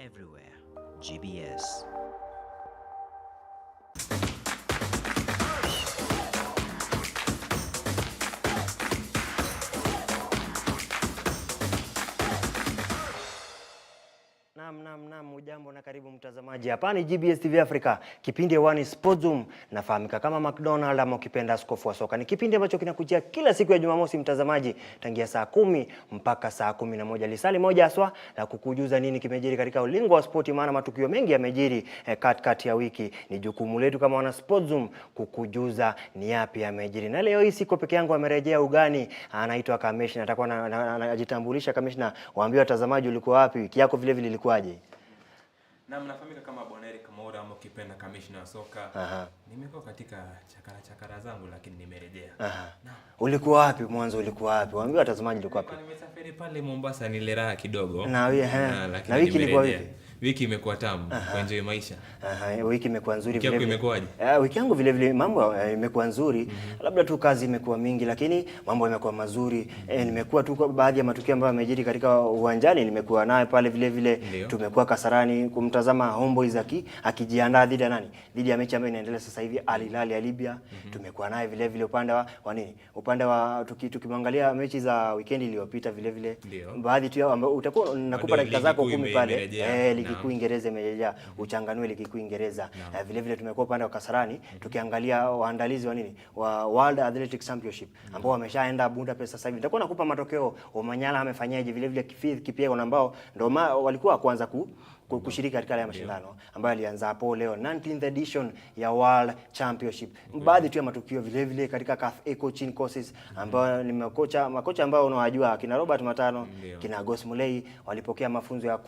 everywhere. GBS. Naam, ujambo na karibu mtazamaji. Hapa ni GBS TV Africa. Kipindi hewani SPORTSZOOM, nafahamika kama McDonald ama ukipenda askofu wa soka. Ni kipindi ambacho kinakujia kila siku ya Jumamosi mtazamaji, tangia saa 10 mpaka saa 11. Lisali moja aswa na kukujuza nini kimejiri katika ulingo wa spoti, maana matukio mengi yamejiri kati ya wiki. Ni jukumu letu kama wana SPORTSZOOM kukujuza ni yapi yamejiri. Na leo hii siko peke yangu, amerejea ugani, anaitwa Kamishna. Atakuwa anajitambulisha. Kamishna, waambie watazamaji ulikuwa wapi, wiki yako vile vile ilikuwaje? Na mnafahamika kama Bwana Eric Maura ama ukipenda Kamishna wa soka. Nimekuwa katika chakara zangu lakini nimerejea. Ulikuwa wapi mwanzo, ulikuwa wapi? Waambie watazamaji ulikuwa wapi. Nimesafiri pale Mombasa, niliraha kidogo. Na wiki ilikuwa vipi? Wiki imekuwa tamu, kuenjoy maisha. Wiki imekuwa nzuri vile vile. Imekuwaje? Wiki yangu vile vile mambo imekuwa nzuri. Labda tu kazi imekuwa mingi lakini mambo yamekuwa mazuri. Nimekuwa tu baadhi ya matukio ambayo yamejiri katika uwanjani nimekuwa naye pale vile vile. Tumekuwa Kasarani kumtazama Homeboys akijiandaa dhidi ya nani? Dhidi ya mechi ambayo inaendelea sasa hivi, Al Hilal ya Libya. Tumekuwa naye vile vile upande wa nini? Upande wa tukimwangalia mechi za weekend iliyopita vile vile. Baadhi tu ambao utakuwa nakupa dakika zako 10 pale. Ligi kuu Uingereza imejaa, uchanganue ligi kuu Uingereza. Vile vile tumekuwa upande wa Kasarani tukiangalia waandalizi wa nini? Wa World Athletics Championship ambao wameshaenda Budapest sasa hivi. Nitakuwa nakupa matokeo, Omanyala amefanyaje, vile vile Kipyego ambao ndio walikuwa kwanza kushiriki katika ya mashindano ambayo alianza hapo leo 19th edition ya World Championship. Baadhi tu ya matukio vile vile katika CAF coaching courses ambao ni makocha ambao unawajua, kina Robert Matano, kina Gos Mulei walipokea mafunzo ya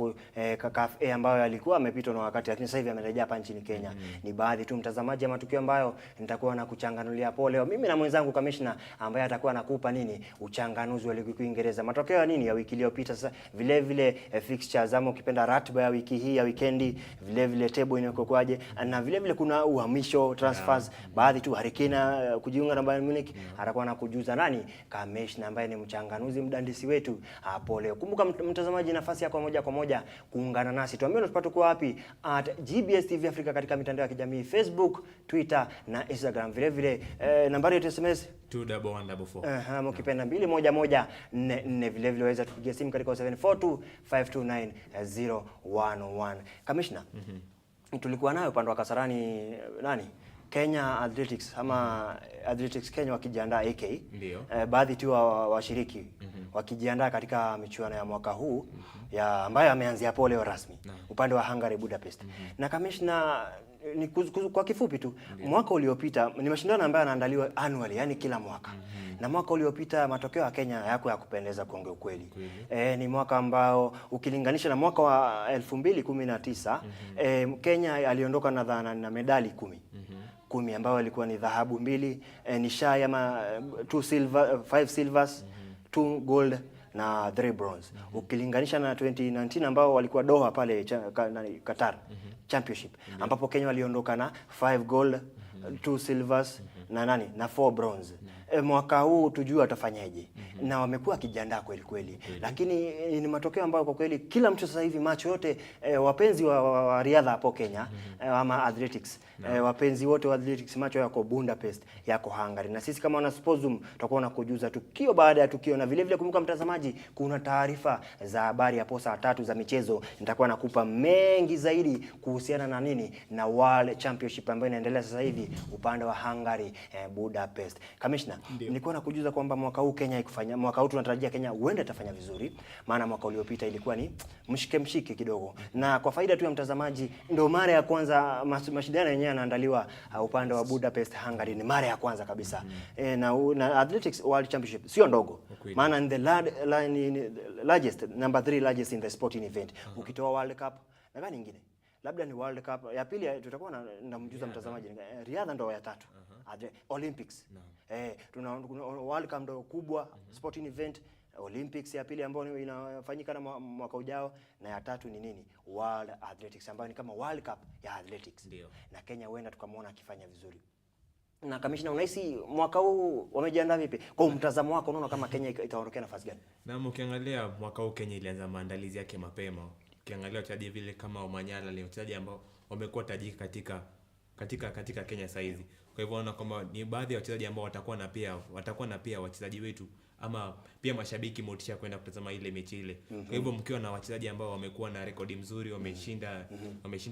CAF ambayo yalikuwa amepitwa na wakati, lakini sasa hivi amerejea hapa nchini Kenya. Ni baadhi tu mtazamaji ya matukio ambayo nitakuwa na kuchanganulia hapo leo mimi na mwenzangu Kamishna, ambaye atakuwa nakupa nini uchanganuzi wa ligi kuu Uingereza, matokeo ya nini ya wiki iliyopita, sasa vile vile fixtures ama ukipenda ratiba ya wiki hii ya weekendi, vile vile table inakokuaje, na vile vile kuna uhamisho transfers, baadhi tu Harikina kujiunga na Bayern Munich. Atakuwa anakujuza nani Kamishna, ambaye ni mchanganuzi mdandisi wetu hapo leo. Kumbuka mtazamaji, nafasi yako moja kwa moja kuungana nasi, tuambie unatupata kwa wapi at GBS TV Africa katika mitandao ya kijamii Facebook, Twitter na Instagram. Vile vile nambari ya SMS 21144. Mkipenda 21144. Vile vile waweza tupigia simu katika 0742529011. Kamishna, tulikuwa nayo upande wa Kasarani nani? Kenya Athletics ama Athletics Kenya wakijiandaa AK. Baadhi tu washiriki wakijiandaa katika michuano ya mwaka huu ya ambayo ameanzia hapo leo rasmi upande wa Hungary Budapest. Na Kamishna, ni kwa kifupi tu, mwaka uliopita ni mashindano ambayo yanaandaliwa annually, yani kila mwaka. Na mwaka uliopita matokeo ya Kenya yako ya kupendeza kuongea ukweli. Ni mwaka ambao ukilinganisha na mwaka wa 2019 Kenya aliondoka na medali 10 ambayo ilikuwa ni dhahabu 2, ni shy ama 5 silvers, 2 gold na 3 bronze. Ukilinganisha na 2019 ambao walikuwa Doha pale Qatar Championship, ambapo Kenya waliondoka na 5 gold, 2 silvers na 4 bronze. Mwaka huu tujue atafanyaje, na wamekuwa kijiandaa kweli. Lakini ni matokeo ambayo kwa kweli kila mtu sasa hivi macho yote wapenzi wa riadha hapo Kenya ama athletics, wapenzi wote wa athletics macho yako Budapest, yako Hungary. Na sisi kama wana SPORTSZOOM tutakuwa na kujuza tukio baada ya tukio, na vile vile kumbuka mtazamaji, kuna taarifa za habari hapo saa 3 za michezo. Nitakuwa nakupa mengi zaidi kuhusiana na nini na World Championship ambayo inaendelea sasa hivi upande wa Hungary Budapest. Kamishna, nilikuwa nakujuza kwamba mwaka huu Kenya ikufanya, mwaka huu tunatarajia Kenya huenda itafanya vizuri, maana mwaka uliopita ilikuwa ni mshike kidogo. Na kwa faida tu ya mtazamaji, ndio mara ya kwanza mashindano yenyewe yanaandaliwa upande wa Budapest Hungary, ni mara ya kwanza kabisa. Na Athletics World Championship sio ndogo, maana ni the largest, number 3 largest in the sporting event. Ukitoa World Cup na gani nyingine, labda ni World Cup ya pili tutakuwa namjuza mtazamaji, riadha ndo ya 3. Olympics. Tuna World Cup ndo kubwa sporting event, Olympics ya pili ambayo inafanyika na mwaka ujao, na ya 3 ni nini? World Athletics ambayo ni kama World Cup ya athletics. Na Kenya huenda tukamwona akifanya vizuri. Na Kamishna, unahisi mwaka huu wamejiandaa vipi? Kwa mtazamo wako unaona kama Kenya itaondokea nafasi gani? Na ukiangalia mwaka huu Kenya ilianza maandalizi yake mapema. Ukiangalia wachezaji vile kama Omanyala ni wachezaji ambao wamekuwa tajika katika Kenya saizi. Kwa hivyo naona kwamba ni baadhi ya wachezaji ambao watakuwa na pia wachezaji wetu ama pia mashabiki motisha kwenda kutazama ile mechi ile. Kwa hivyo mkiwa na wachezaji ambao wamekuwa na rekodi mzuri, wameshinda,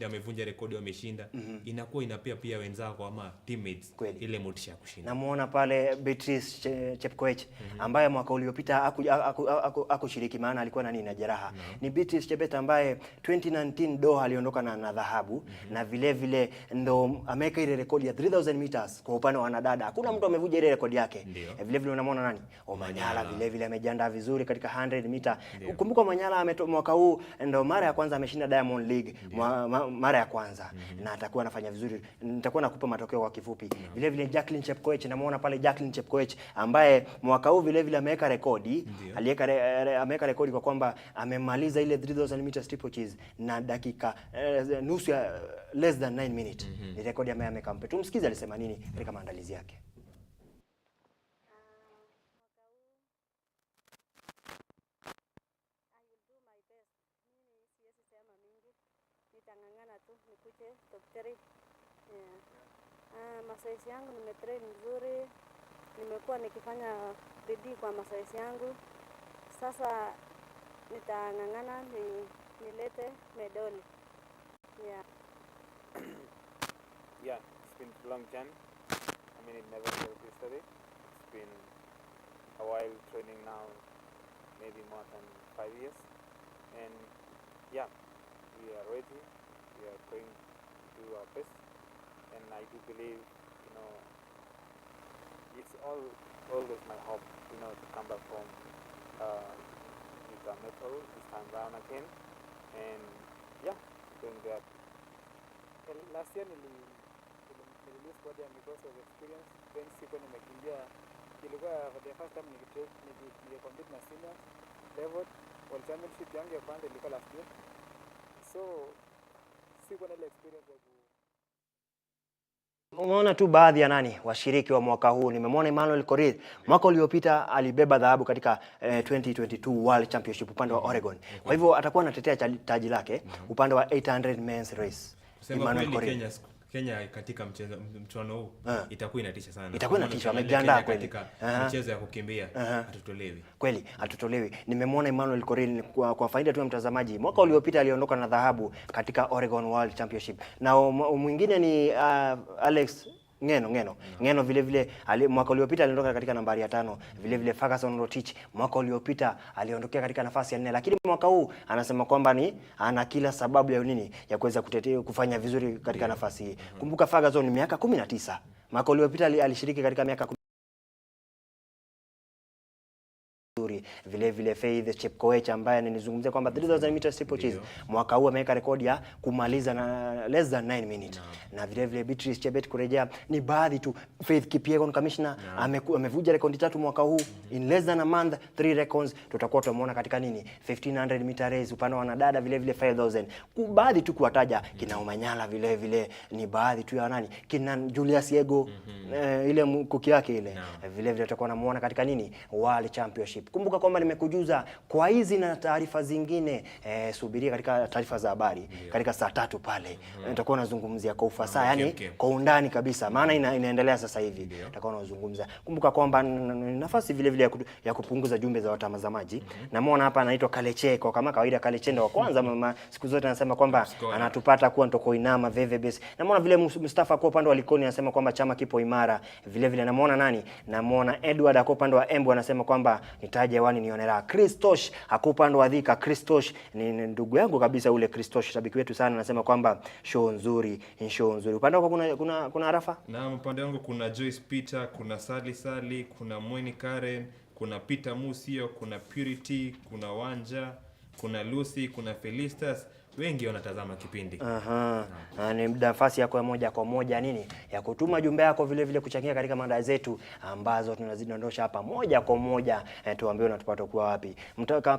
wamevunja rekodi, wameshinda, inakuwa inapea pia wenzao ama teammates ile motisha ya kushinda. Namuona pale Beatrice Chepkoech ambaye mwaka uliopita akushiriki maana alikuwa na nini na jeraha. Ni Beatrice Chebet ambaye 2019 Doha aliondoka na dhahabu na vile vile ndo ameweka ile rekodi ya 3000 meters kwa upande wa wanadada. Hakuna mtu amevunja ile rekodi yake. Vile vile unamwona nani? Omanyala vile vile amejiandaa vizuri katika 100 meter. Kumbuka Omanyala mwaka huu ndo mara ya kwanza ameshinda Diamond League mara ya kwanza na atakuwa anafanya vizuri. Nitakuwa nakupa matokeo kwa kifupi. Vile vile Jacqueline Chepkoech, namuona pale Jacqueline Chepkoech ambaye mwaka huu vile vile ameweka rekodi. Ameweka rekodi kwa kwamba amemaliza ile 3000 meters steeplechase na dakika nusu ya less than 9 minutes. Ni rekodi ambayo amekampa. Tumsikize alisema nini katika maandalizi yake. Nitangangana tu nikuje top 3. Mazoezi yangu nimetrain vizuri, nimekuwa nikifanya bidii kwa mazoezi yangu. Sasa nitangangana nilete medali. Yeah, it's been a long time. I mean, it never failed yesterday. It's been a while training now, maybe more than 5 years. And yeah, we are ready. We are going to do our best. And I do believe, it's always my hope, to come back home with a medal this time round again. And yeah, doing that. Last year nililose squad because of experience. Then sikuwa nimekimbia, ilikuwa for the first time nilicompete na senior level. World Championship yangu ya kwanza ilikuwa last year. So sikuwa na ile experience ya Umeona tu baadhi ya washiriki wa mwaka huu. Nimemwona Emmanuel Korir mwaka uliopita alibeba dhahabu katika 2022 World Championship upande wa Oregon. Kwa hivyo atakuwa anatetea taji lake upande wa 800 men's race. Emmanuel Korir Kenya katika mchuano huu itakuwa inatisha sana. Itakuwa inatisha, amejiandaa kweli. Katika michezo ya kukimbia hatutolewi. Kweli hatutolewi. Nimemwona Emmanuel Korir kwa faida tu ya mtazamaji. Mwaka uliopita aliondoka na dhahabu katika Oregon World Championship. Na mwingine ni Alex Ngeno vile vile mwaka uliopita aliondoka katika nambari ya 5. Vile vile Ferguson Rotich mwaka uliopita aliondokea katika nafasi ya 4, lakini mwaka huu anasema kwamba ana kila sababu ya nini ya kuweza kufanya vizuri katika nafasi hii. Kumbuka Ferguson ni miaka 19. Mwaka uliopita alishiriki katika miaka vile vile Faith Chepkoech ambaye nilizungumzia kwamba 3000 meters steeplechase mwaka huu ameweka rekodi ya kumaliza na less than 9 minutes. Na vile vile Beatrice Chebet kurejea ni baadhi tu. Faith Kipyegon commissioner amevunja rekodi 3 mwaka huu in less than a month, 3 records. Tutakuwa tumeona katika 1500 meter race upande wa wanadada, vile vile 5000. Baadhi tu kuwataja kina Omanyala, vile vile ni baadhi tu ya kina Julius Yego ile kuki yake ile. Vile vile tutakuwa tunamuona katika World Championship. Kumbuka kwamba nimekujuza kwa hizi na taarifa zingine, subiria katika taarifa za habari katika saa 3 pale. Nitakuwa nazungumzia kwa ufasaha, kwa undani kabisa, maana inaendelea sasa hivi. Nitakuwa nazungumza. Kumbuka kwamba nafasi vile vile ya kupunguza jumbe za watazamaji. Namuona hapa anaitwa Kaleche, kwa kama kawaida Kaleche ndo wa kwanza siku zote anasema kwamba anatupata kuwa ntoko inama vevebes. Namuona vile Mustafa kwa upande wa Likoni anasema kwamba chama kipo imara. Vile vile namuona namuona Edward kwa upande wa Embu anasema kwamba nitaje hewani nionera. Kristosh ako upande wa Dhika. Kristosh ni ndugu yangu kabisa ule Kristosh, shabiki wetu sana, anasema kwamba show nzuri. Upande wako kuna Arafa? Na upande wangu kuna Joyce Peter, kuna Sali, kuna Mweni Karen, kuna Peter Musio, kuna Purity, kuna Wanja, kuna Lucy, kuna Felistas. Wengi wanatazama kipindi. Ni nafasi yako ya moja kwa moja ya kutuma jumbe yako, vile vile kuchangia katika mada zetu ambazo tunazidondosha hapa moja kwa moja. Tuambie unatupata kwa wapi.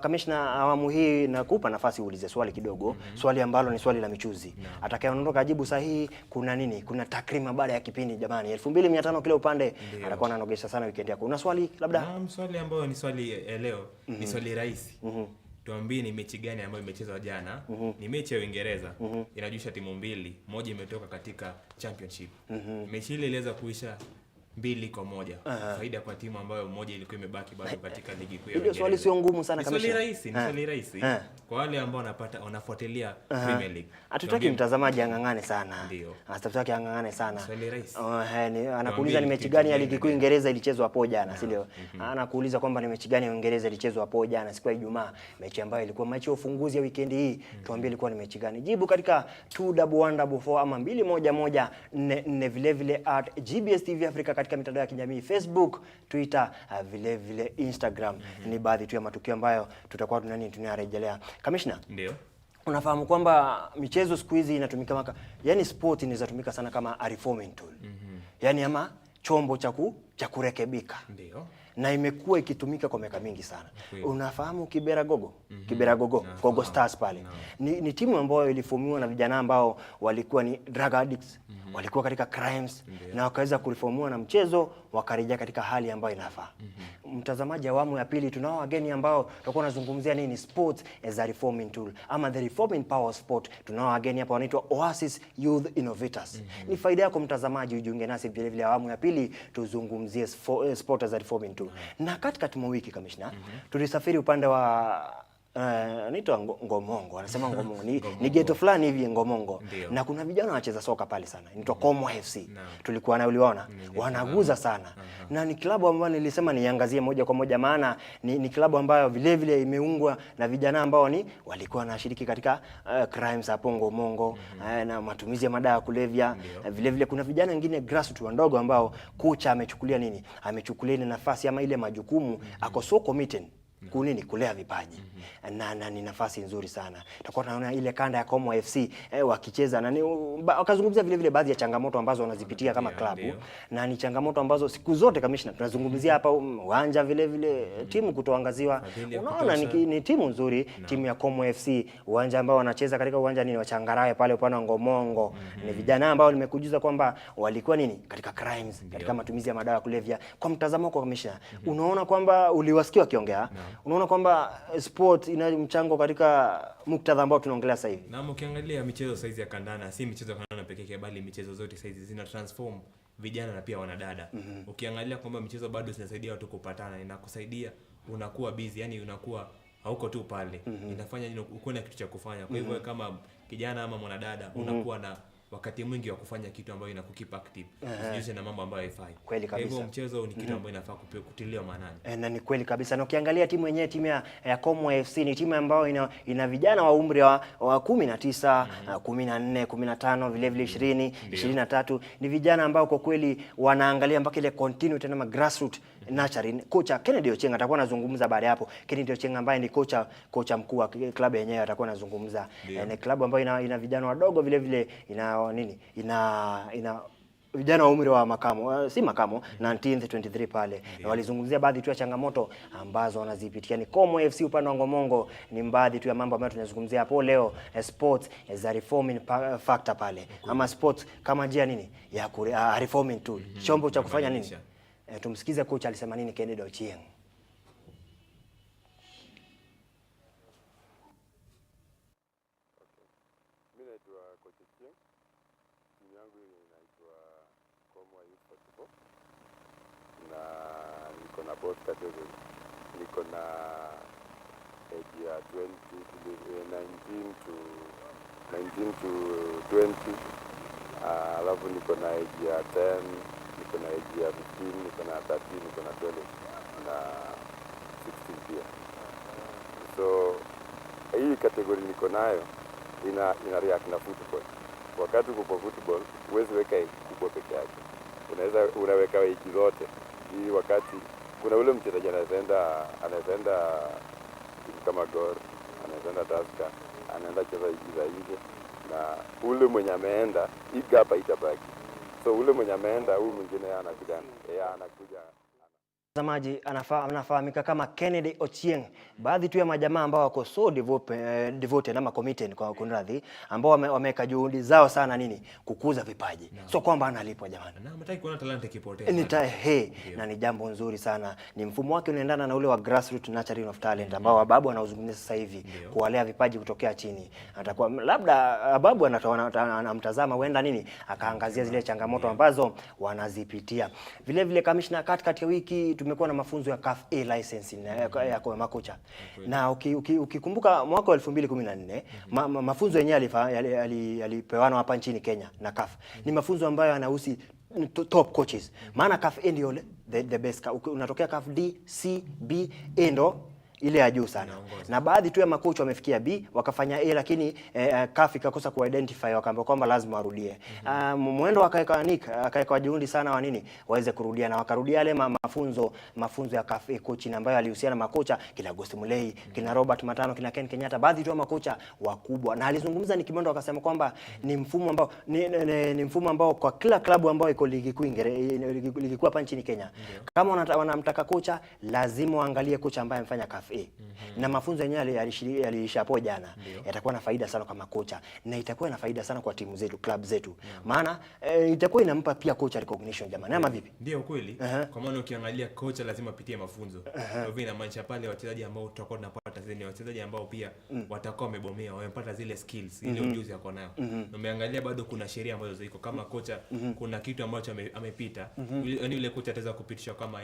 Kamishna, awamu hii nakupa nafasi uulize swali kidogo. Swali ambalo ni swali la michuzi. Atakayeondoka ajibu sahihi kuna takriban baada ya kipindi jamani 2500 kila upande. Atakuwa ananogesha sana weekend yako. Una swali labda? Swali ambayo ni swali leo ni swali rahisi. tuambie ni mechi gani ambayo imechezwa jana. Ni mechi ya Uingereza. Inajusha timu mbili. Moja imetoka katika championship. Mechi ile iliweza kuisha 2-1. Faida kwa timu ambayo moja ilikuwa imebaki bado katika ligi kuu ya Uingereza. Swali sio ngumu sana kama swali rahisi. Kwa wale ambao wanafuatilia Premier League. Hatutaki mtazamaji angangane sana. Ndio. Hatutaki angangane sana. Swali rahisi. Anakuuliza ni mechi gani ya ligi kuu Uingereza ilichezwa hapo jana, si ndio? Anakuuliza kwamba ni mechi gani ya Uingereza ilichezwa hapo jana siku ya Ijumaa, mechi ambayo ilikuwa mechi ya ufunguzi ya weekend hii. Tuambie ilikuwa ni mechi gani? Jibu katika 21144 ama 21144 vile vile @GBS TV Africa katika mitandao ya kijamii Facebook, Twitter, vile vile Instagram. Ni baadhi tu ya matukio ambayo tutakuwa tunarejelea. Commissioner, ndio. Unafahamu kwamba michezo siku hizi inatumika yani sport inaweza tumika sana kama a reforming tool. Yani ama chombo cha kurekebika. Ndio. Na imekuwa ikitumika kwa miaka mingi sana. Unafahamu Kibera Gogo? Kibera Gogo, Gogo Stars pale. Ni timu ambayo ilifomiwa na vijana ambao walikuwa ni drug addicts, walikuwa katika crimes, na wakaweza kureformiwa na mchezo wakarejea katika hali ambayo inafaa. Mtazamaji, awamu ya pili tunao wageni ambao tutakuwa tunazungumzia nini sports as a reforming tool ama the reforming power of sport. Tunao wageni hapa wanaitwa Oasis Youth Innovators. Ni faida yako mtazamaji ujiunge nasi vile vile awamu ya pili tuzungumzie sport as a reforming tool. Na katikati mwa wiki Commissioner, tulisafiri upande wa anaitwa Ngomongo, anasema Ngomongo ni ghetto fulani hivi Ngomongo. Na kuna vijana wanacheza soka pale sana. Inaitwa Como FC. Tulikuwa na uliona wanaguza sana. Na ni klabu ambayo nilisema niangazie moja kwa moja maana ni klabu ambayo vile vile imeungwa na vijana ambao walikuwa wanashiriki katika crimes hapo Ngomongo, na matumizi ya madawa ya kulevya. Vile vile kuna vijana wengine grassroots wadogo ambao kocha amechukulia nafasi ama ile majukumu ako so committed kulea vipaji. Na ni nafasi nzuri sana. Tutakuwa tunaona ile kanda ya Como FC wakicheza na wakazungumzia vile vile baadhi ya changamoto ambazo wanazipitia kama klabu. Na ni changamoto ambazo siku zote Commissioner tunazungumzia hapa uwanja vile vile timu kutoangaziwa. Unaona ni timu nzuri, timu ya Como FC, uwanja ambao wanacheza katika uwanja wa Changarawe pale upande wa Ngomongo. Ni vijana ambao nimekujuza kwamba walikuwa katika crimes, katika matumizi ya madawa ya kulevya. Kwa mtazamo wako Commissioner, unaona kwamba uliwasikia wakiongea? Unaona kwamba sport ina mchango katika muktadha ambao tunaongelea sasa hivi? Na ukiangalia michezo saizi ya kandanda, si michezo ya kandanda pekee yake bali michezo zote saizi zina transform vijana na pia wanadada. Ukiangalia kwamba michezo bado zinasaidia watu kupatana, inakusaidia unakuwa busy, yani unakuwa hauko tu pale. Inafanya uko na kitu cha kufanya. Kwa hivyo kama kijana ama mwanadada unakuwa na wakati mwingi wa kufanya kitu ambayo inakukeep active, usijihusishe na mambo ambayo haifai. Kweli kabisa. Hivyo mchezo ni kitu ambayo inafaa kutiliwa maanani. Na ni kweli kabisa. Na ukiangalia timu yenyewe, timu ya Como FC ni timu ambayo ina vijana wa umri wa 19, 14, 15, vile vile 20, 23. Ni vijana ambao kwa kweli wanaangalia mpaka ile continue tena grassroots nurturing. Kocha Kennedy Ochenga atakuwa anazungumza baada hapo. Kennedy Ochenga ambaye ni kocha mkuu wa klabu yenyewe atakuwa anazungumza. Ni klabu ambayo ina vijana wadogo vile vile ina vijana wa umri wa makamo, si makamo, 19 23 pale. Na walizungumzia baadhi tu ya changamoto ambazo wanazipitia. Ni Como FC upande wa Ngomongo, ni baadhi tu ya mambo ambayo tunazungumzia hapo leo. Sports as a reforming factor pale. Ama sports kama njia ya reforming tool. Chombo cha kufanya nini? Tumsikize kocha alisema nini Kennedy Ochenga. Niko na both category. Niko na age ya 19 to 20. Alafu niko na age ya 10, niko na age ya 15, niko na 13, niko na 12 na 16 pia. So hii category niko nayo ina react na football. Wakati uko kwa football huwezi weka kubwa peke yake. Unaweka age zote. Hii wakati kuna ule mchezaji anaenda kama Gor, anaenda Tusker, anaenda cheza za nje, na ule mwenye ameenda hii gap itabaki. So ule mwenye ameenda huyu mwingine anakuja Mtazamaji anafahamika kama Kennedy Ochieng. Baadhi tu ya majamaa ambao wako so devoted ama committed kwa kunradhi, ambao wameka juhudi zao sana nini kukuza vipaji. So kwamba analipwa jamani. Na mtaki kuona talent ikipotea. Na ni jambo nzuri sana. Ni mfumo wake unaendana na ule wa grassroots nurturing of talent ambao Ababu anauzungumzia sasa hivi, kuwalea vipaji kutokea chini. Atakuwa labda Ababu anamtazama huenda nini akaangazia zile changamoto ambazo wanazipitia. Vile vile kamishna, katikati ya wiki tumekuwa na mafunzo ya CAF A licensing ya kwa makocha. Na ukikumbuka mwaka wa 2014 mafunzo yenyewe yalipewanwa hapa nchini Kenya na CAF. Ni mafunzo ambayo yanahusu top coaches. Maana CAF A ndio the best. Unatokea CAF D, C, B, A ndo ile ya juu sana. Na baadhi tu ya makocha wamefikia B wakafanya A, lakini CAF ikakosa kuidentify, wakaambia kwamba lazima warudie. Mwendo akaeka juhudi sana wa nini waweze kurudia, na wakarudia yale mafunzo ya CAF A coaching ambayo alihusiana makocha kina Agosti Mulei, kina Robert Matano, kina Ken Kenyatta, baadhi tu ya makocha wakubwa. Na alizungumza ni Kimondo akasema kwamba ni mfumo ambao kwa kila klabu ambayo iko ligi kuu ligi kuu hapa nchini Kenya, kama wanamtaka kocha lazima waangalie kocha ambaye amefanya CAF A. Na mafunzo yenyewe yalishapo jana. Yatakuwa na faida sana kwa makocha, na itakuwa na faida sana kwa timu zetu, club zetu. Maana itakuwa inampa pia kocha recognition jamani, ama vipi? Ndio kweli. Kwa maana ukiangalia kocha lazima apitie mafunzo. Kwa hivyo inamaanisha pale wachezaji ambao tutakuwa tunapata zile wachezaji ambao pia watakuwa wamebomea, wamepata zile skills, ile ujuzi wako nayo. Umeangalia bado kuna sheria ambazo ziko kama kocha kuna kitu ambacho amepita. Yule kocha ataweza kupitishwa kama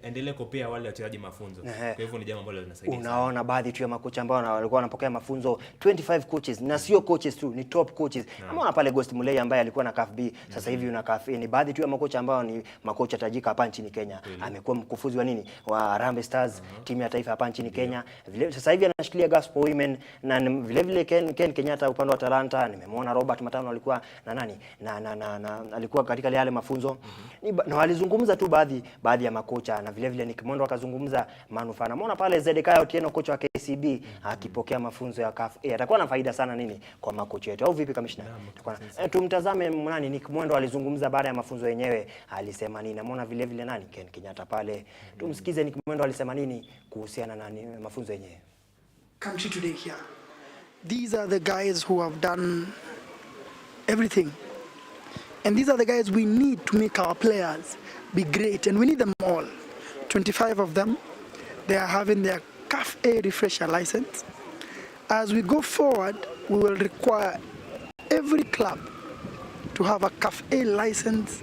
endelee kupea wale wachezaji mafunzo. Kwa hivyo ni jambo ambalo linasaidia. Unaona baadhi tu ya makocha ambao walikuwa wanapokea mafunzo 25 coaches, na sio coaches tu, ni top coaches. Ama pale Agosti Mulei ambaye alikuwa na CAF B, sasa hivi una CAF A. Ni baadhi tu ya makocha ambao ni makocha tajika hapa nchini Kenya. Amekuwa mkufunzi wa nini wa Harambee Stars, timu ya taifa hapa nchini Kenya. Vile sasa hivi anashikilia Gospel Women, na vile vile Ken Kenyatta upande wa Talanta. Nimemwona Robert Matano alikuwa na nani na alikuwa katika yale mafunzo. Na walizungumza tu baadhi ya makocha, na vile vile ni Kimondo akazungumza manufaa. Namuona pale Zedekiah Otieno, kocha wa KCB, akipokea mafunzo ya CAF A. Atakuwa na faida sana nini kwa makocha wetu, au vipi kamishna? Tumtazame nani ni Kimondo alizungumza baada ya mafunzo yenyewe, alisema nini? Namuona vile vile nani Ken Kenyatta pale. Tumsikize ni Kimondo alisema nini kuhusiana na mafunzo yenyewe. Country today here. These are the guys who have done everything. And these are the guys we need to make our players be great, and we need them all. 25 of them, they are having their CAF A refresher license. As we go forward, we will require every club to have a CAF A license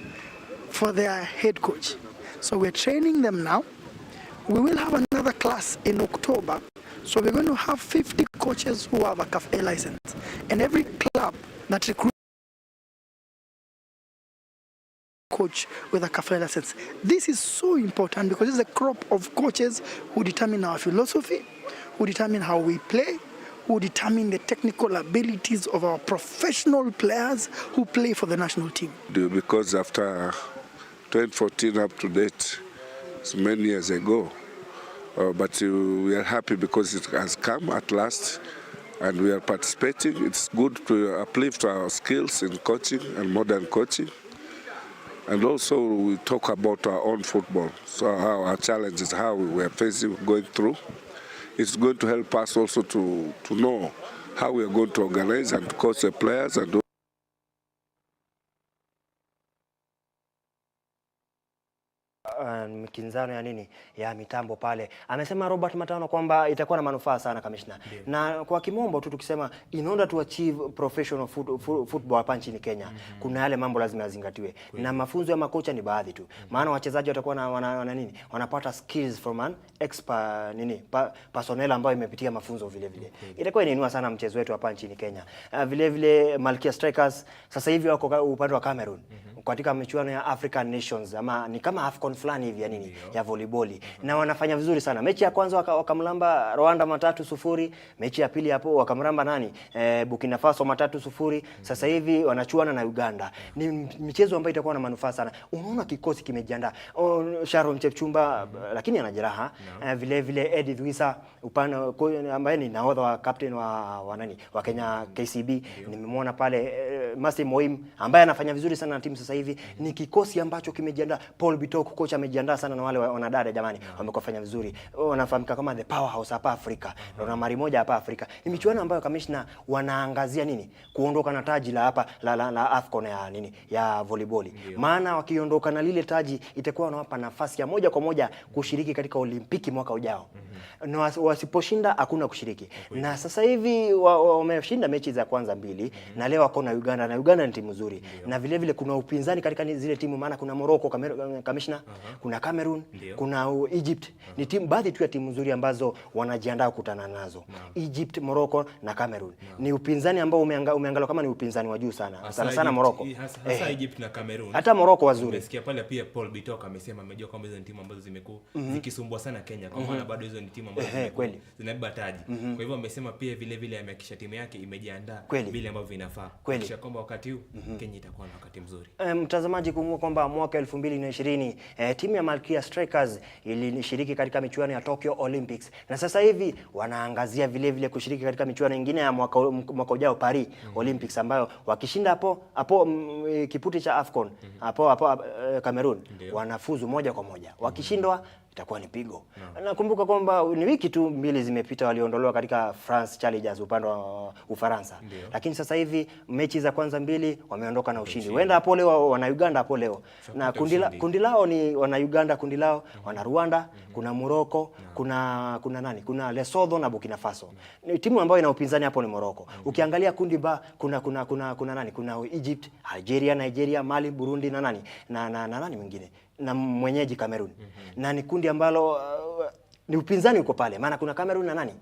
for their head coach. So we're training them now. We will have another class in October. So we're going to have 50 coaches who have a CAF A license. And every club that recruits coach with a CAF A license. This is so important because it's a crop of coaches who determine our philosophy, who determine how we play, who determine the technical abilities of our professional players who play for the national team. Because after 2014 up to date, it's many years ago, but we are happy because it has come at last and we are participating. It's good to uplift our skills in coaching and modern coaching. And also we talk about our own football, so how our challenges, how we are facing, going through. It's going to help us also to know how we are going to organize and coach the players and mikinzano ya nini ya mitambo pale. Amesema Robert Matano kwamba itakuwa na manufaa sana kamishna. Na kwa kimombo tu tukisema in order to achieve professional football hapa nchini Kenya, kuna yale mambo lazima yazingatiwe. Na mafunzo ya makocha ni baadhi tu. Maana wachezaji watakuwa wanapata skills from an expert personnel ambayo imepitia mafunzo vile vile. Itakuwa inainua sana mchezo wetu hapa nchini Kenya. Vile vile Malkia Strikers sasa hivi wako upande wa Cameroon katika michuano ya African Nations, ama ni kama AFCON fulani hivi ya nini ya volleyball, na wanafanya vizuri sana. Mechi ya kwanza wakamlamba Rwanda 3-0, mechi ya pili hapo wakamlamba Burkina Faso 3-0. Sasa hivi wanachuana na Uganda. Ni michezo ambayo itakuwa na manufaa sana. Unaona kikosi kimejiandaa. Sharon Chepchumba lakini ana jeraha. Vile vile Edith Wisa upande ambaye ni nahodha wa captain wa Kenya KCB. Nimemwona pale Masi Moim ambaye anafanya vizuri sana na timu sasa hivi. Ni kikosi ambacho kimejiandaa. Paul Bitok kocha amejiandaa sana na wale wanadada jamani, wamekofanya vizuri. Wanafahamika kama the powerhouse hapa Afrika. Ndio nambari moja hapa Afrika. Ni michuano ambayo kamishna wanaangazia nini? Kuondoka na taji la hapa la AFCON ya nini? Ya volleyball. Maana wakiondoka na lile taji itakuwa wanawapa nafasi ya moja kwa moja kushiriki katika Olimpiki mwaka ujao. Na wasiposhinda hakuna kushiriki. Na sasa hivi wameshinda mechi za kwanza 2 na leo wako na Uganda, na Uganda ni timu nzuri. Na vile vile kuna upinzani katika zile timu, maana kuna Morocco kamishna, kuna Cameroon, kuna Egypt. Ni timu baadhi tu ya timu nzuri ambazo wanajiandaa kukutana nazo. Egypt, Morocco na Cameroon. Ni upinzani ambao umeangalia kama ni upinzani wa juu sana. Sana Morocco. Hasa Egypt na Cameroon. Hata Morocco wazuri. Umesikia pale pia Paul Bitok amesema amejua kwamba hizo ni timu ambazo zimekuwa zikisumbua sana Kenya. Kwa maana bado hizo ni timu ambazo zinabeba taji. Kwa hivyo amesema pia vile vile amehakikisha timu yake imejiandaa vile ambavyo vinafaa. Kisha kwamba wakati huu Kenya itakuwa na wakati mzuri. Mtazamaji, kumbuka kwamba mwaka 2020 timu ya Malkia Strikers ilishiriki katika michuano ya Tokyo Olympics, na sasa hivi wanaangazia vile vile kushiriki katika michuano mingine ya mwaka ujao Paris Olympics, ambayo wakishinda hapo kiputi cha AFCON hapo Cameroon wanafuzu moja kwa moja. Wakishindwa itakuwa ni pigo. Nakumbuka kwamba ni wiki tu 2 zimepita waliondolewa katika France Challengers upande wa Ufaransa. Lakini sasa hivi mechi za kwanza 2 wameondoka na ushindi. Wenda hapo leo wana Uganda hapo leo. Na kundi lao ni wana Uganda, kundi lao wana Rwanda, kuna Morocco, kuna nani? Kuna Lesotho na Burkina Faso. Ni timu ambayo ina upinzani hapo ni Morocco. Ukiangalia kundi ba kuna nani? Kuna Egypt, Algeria, Nigeria, Mali, Burundi na nani? Na nani mwingine? Na mwenyeji Cameroon. Na ni kundi ambalo ni upinzani uko pale, maana kuna Cameroon na nani?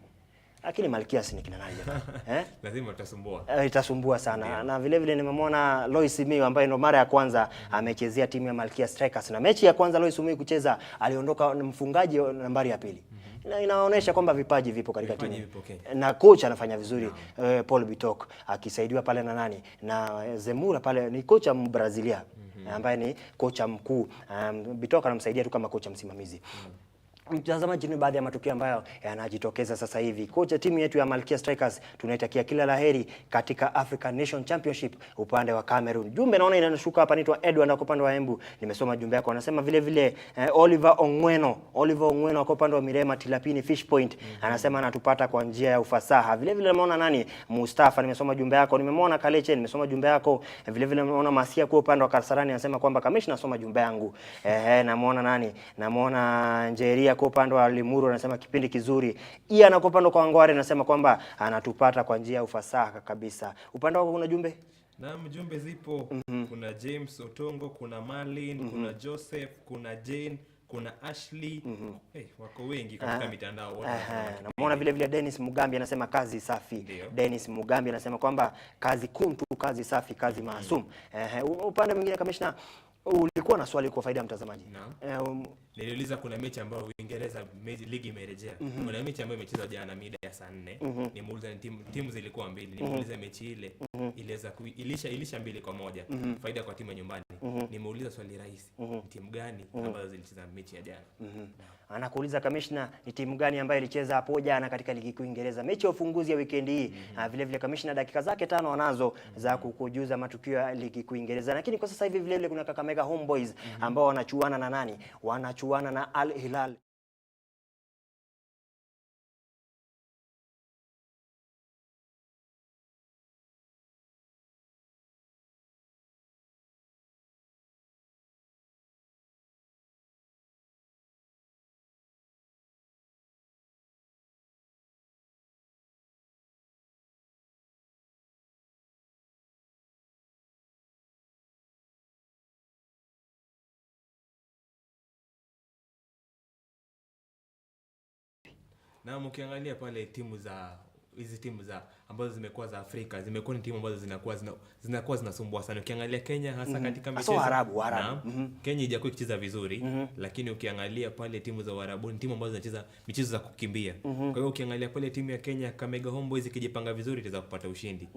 Lakini Malkia si kina nani jamani? Lazima itasumbua. Itasumbua sana. Na vile vile nimemwona Lois Miu ambaye ndo mara ya kwanza amechezea timu ya Malkia Strikers, na mechi ya kwanza Lois Miu kucheza aliondoka mfungaji nambari ya 2. Inaonyesha kwamba vipaji vipo katika timu. Na coach anafanya vizuri, Paul Bitok akisaidiwa pale na nani? Na Zemura pale ni kocha Mbrazilian ambaye ni kocha mkuu. Bitok anamsaidia tu kama kocha msimamizi. Mtazamaji, ni baadhi ya matukio ambayo yanajitokeza sasa hivi. Kocha timu yetu ya Malkia Strikers tunaitakia kila laheri katika African Nation Championship upande wa Cameroon. Jumbe naona inashuka hapa, naitwa Edward kwa upande wa Embu. Nimesoma jumbe yako. Anasema vile vile Oliver Ongweno kwa upande wa Mirema Tilapini Fish Point. Anasema anatupata kwa njia ya ufasaha. Vile vile nimeona nani? Mustafa, nimesoma jumbe yako. Nimemwona Kaleche, nimesoma jumbe yako. Vile vile nimeona Masia kwa upande wa Kasarani anasema kwamba kamishna nasoma jumbe yangu. Namuona nani? Namuona Njeria kwa upande wa Limuru anasema kipindi kizuri. Kwa upande kwa Ngware anasema kwamba anatupata kwa njia ya ufasaha kabisa. Upande wako kuna jumbe? Naam, jumbe zipo. Kuna James Otongo, kuna Marlin, kuna Joseph, kuna Jane, kuna Ashley. Wako wengi katika mitandao wote. Namuona vile vile Dennis Mugambi anasema kazi safi. Dennis Mugambi anasema kwamba kazi kuntu, kazi safi, kazi maasum. Upande mwingine kamishna, ulikuwa na swali kwa faida ya mtazamaji. Niliuliza kuna mechi ambayo Uingereza ligi imerejea. Kuna mechi ambayo imechezwa jana mida ya saa 4. Nimuuliza timu zilikuwa 2. Nimuuliza mechi ile iliweza ilisha 2-1. Faida kwa timu ya nyumbani. Nimuuliza swali rahisi. Timu gani ambazo zilicheza mechi ya jana? Anakuuliza kamishna, ni timu gani ambayo ilicheza hapo jana katika ligi kuu Uingereza, mechi ya ufunguzi ya weekend hii. Vile vile kamishna dakika zake 5 anazo za kukujuza matukio ya ligi kuu Uingereza. Lakini kwa sasa hivi vile vile kuna Kakamega Homeboys ambao wanachuana na nani? Wanachuana na Al Hilal. Na mkiangalia pale timu za ambazo zimekuwa za Afrika, zimekuwa ni timu ambazo zinakuwa zinasumbua sana. Ukiangalia Kenya hasa katika michezo Arabu. Kenya haijakuwa ikicheza vizuri, lakini ukiangalia pale timu za Arabu ni timu ambazo zinacheza michezo za kukimbia. Kwa hiyo ukiangalia pale timu ya Kenya Kakamega Homeboys ikijipanga vizuri itaweza kupata ushindi.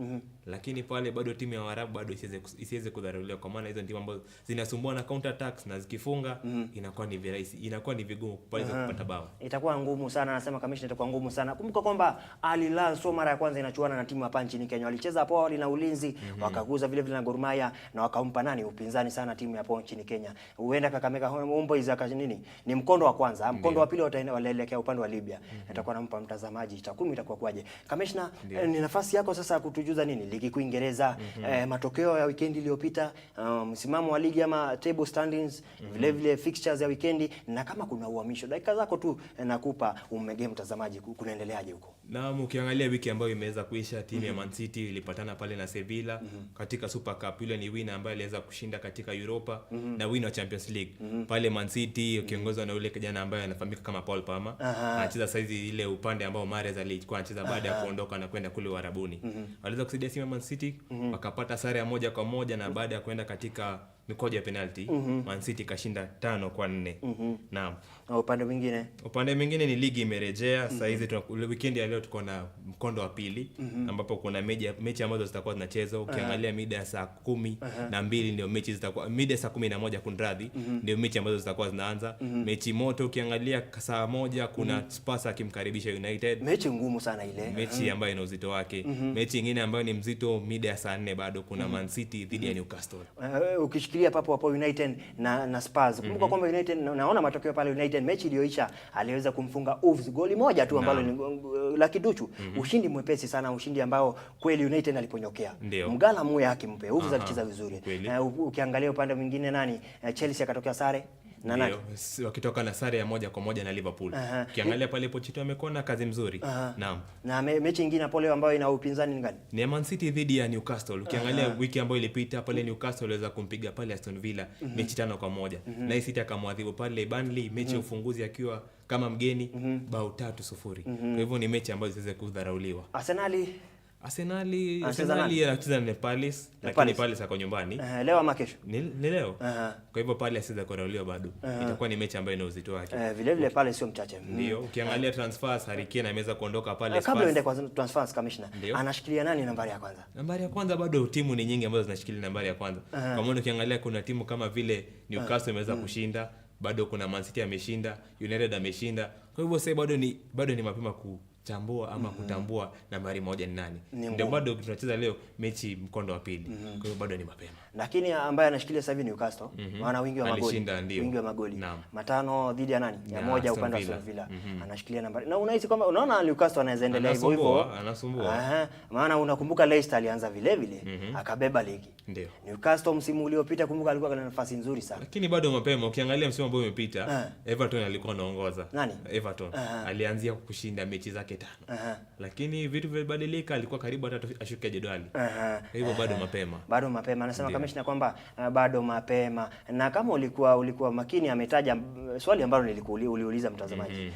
Lakini pale bado timu ya Arabu bado isiweze kudharauliwa, kwa maana hizo timu ambazo zinasumbua na counter attacks, na zikifunga inakuwa ni virahisi, inakuwa ni vigumu kupata bao. Itakuwa ngumu sana, anasema kamishna, itakuwa ngumu sana. Kumbuka kwamba Al Hilal so mara ya kwanza inachuana na timu hapa nchini Kenya. Walicheza hapo awali na Ulinzi, wakaguza vile vile na Gor Mahia na wakampa nani upinzani sana timu hapo nchini Kenya. Huenda Kakamega Homeboyz nini? Ni mkondo wa kwanza, mkondo wa pili wataelekea upande wa Libya. Nitakuwa nampa mtazamaji takwimu itakuwa kwaje. Kamishna, ni nafasi yako sasa kutujuza nini ligi kuu Uingereza, matokeo ya weekend iliyopita, msimamo wa ligi ama table standings, vile vile fixtures ya weekend, na kama kuna uhamisho. Dakika zako tu nakupa ummegee mtazamaji kunaendeleaje huko. Naam, ukiangalia wiki ambayo imeweza kuisha, timu ya Man City ilipatana pale na Sevilla katika Super Cup. Yule ni winner ambaye aliweza kushinda katika Europa na winner wa Champions League. Pale Man City ukiongozwa na yule kijana ambaye anafahamika kama Paul Palmer, anacheza saizi ile upande ambao Mahrez alikuwa anacheza baada ya kuondoka na kwenda kule Uarabuni. Waliweza kusaidia timu ya Man City wakapata sare ya 1-1, na baada ya kwenda katika mikoja ya penalty Man City kashinda 5-4. Naam. Upande mwingine ni ligi imerejea. Sasa hizi weekend ya leo tuko na mkondo wa pili ambapo kuna mechi ambazo zitakuwa zinachezwa. Ukiangalia mida ya saa 12 ndio mechi zitakuwa, mida ya saa 11 kunradhi, ndio mechi ambazo zitakuwa zinaanza. Mechi moto ukiangalia saa 1 kuna Spurs akimkaribisha United. Mechi ngumu sana ile. Mechi ambayo ina uzito wake. Mechi nyingine ambayo ni mzito mida ya saa 4 bado kuna Man City dhidi ya Newcastle. Ukishikilia papo United na Spurs. Kumbuka kwamba United, naona matokeo pale United mechi iliyoisha aliweza kumfunga Wolves goli moja tu ambalo ni la kiduchu. Ushindi mwepesi sana, ushindi ambao kweli United aliponyokea. Mgala moyo yake mpe. Wolves alicheza vizuri. Ukiangalia upande mwingine nani? Chelsea akatokea sare na nani? Wakitoka na sare ya 1-1 na Liverpool. Ukiangalia pale Pochettino amekuwa na kazi nzuri. Naam. Na mechi nyingine hapo leo ambayo ina upinzani ni gani? Ni Man City dhidi ya Newcastle. Ukiangalia wiki ambayo ilipita pale Newcastle waliweza kumpiga pale Aston Villa mechi 5-1. Na City akamwadhibu pale Burnley mechi ya ufunguzi akiwa kama mgeni bao 3-0. Kwa hivyo ni mechi ambazo ziweze kudharauliwa. Arsenal anacheza na Palace, lakini Palace ako nyumbani. Leo ama kesho? Ni leo. Kwa hivyo Palace asiza kurauliwa bado. Itakuwa ni mechi ambayo ina uzito wake. Vile vile Palace sio mchache. Ndio. Ukiangalia transfers, Harry Kane ameweza kuondoka pale Spurs. Kabla uende kwa transfers, Commissioner, anashikilia nani nambari ya kwanza? Nambari ya kwanza bado timu ni nyingi ambazo zinashikilia nambari ya kwanza. Kwa maana ukiangalia kuna timu kama vile Newcastle imeweza kushinda, bado kuna Man City ameshinda, United ameshinda. Kwa hivyo sasa bado ni mapema kuchambua ama kutambua nambari moja ni nani. Ndio bado tunacheza leo mechi mkondo wa pili. Kwa hivyo bado ni mapema. Lakini ambaye anashikilia sasa hivi Newcastle, maana wingi wa magoli. 5 dhidi ya nani? Ya moja upande wa Aston Villa. Anashikilia nambari. Na unahisi kwamba unaona Newcastle anaweza endelea hivyo. Anasumbua. Maana unakumbuka Leicester alianza vile vile akabeba ligi. Ndio. Newcastle msimu uliopita kumbuka alikuwa na nafasi nzuri sana. Lakini bado mapema. Ukiangalia msimu ambao umepita, Everton alikuwa anaongoza. Nani? Everton. Alianzia kushinda mechi zake 5. Lakini vitu vilibadilika, alikuwa karibu hata ashuke jedwali. Kwa hivyo bado mapema. Bado mapema. Anasema Commissioner kwamba bado mapema. Na kama ulikuwa makini, ametaja swali ambalo uliuliza mtazamaji.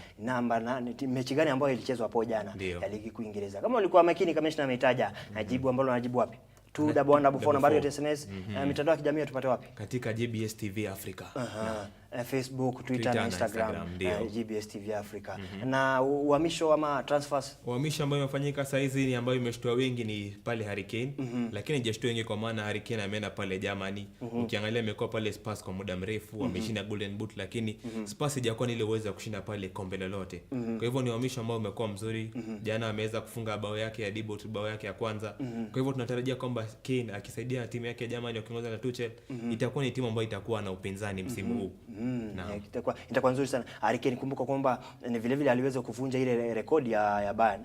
Mechi gani ambayo ilichezwa hapo jana ya ligi kuu Uingereza? Kama ulikuwa makini, Commissioner ametaja jibu ambalo anajibu wapi? 214 nambari ya SMS. Mitandao ya kijamii tupate wapi? Katika GBS TV Africa. Facebook, Twitter na Instagram, GBS TV Africa. Na uhamisho ama transfers? Uhamisho ambayo imefanyika sasa hizi ni ambayo imeshtua wengi ni pale Harry Kane. Lakini hajashtua wengi kwa maana Harry Kane ameenda pale Germany. Ukiangalia amekuwa pale Spurs kwa muda mrefu, ameshinda Golden Boot, lakini Spurs hajakuwa ile uwezo wa kushinda pale kombe lolote. Kwa hivyo ni uhamisho ambao umekuwa mzuri. Jana ameweza kufunga bao yake ya debut, bao yake ya kwanza. Kwa hivyo tunatarajia kwamba Kane akisaidia timu yake ya Germany wakiongozwa na Tuchel, itakuwa ni timu ambayo itakuwa na upinzani msimu huu. Itakuwa nzuri sana. Harry Kane kumbuka kwamba ni vile vile aliweza kuvunja ile rekodi ya Bayern.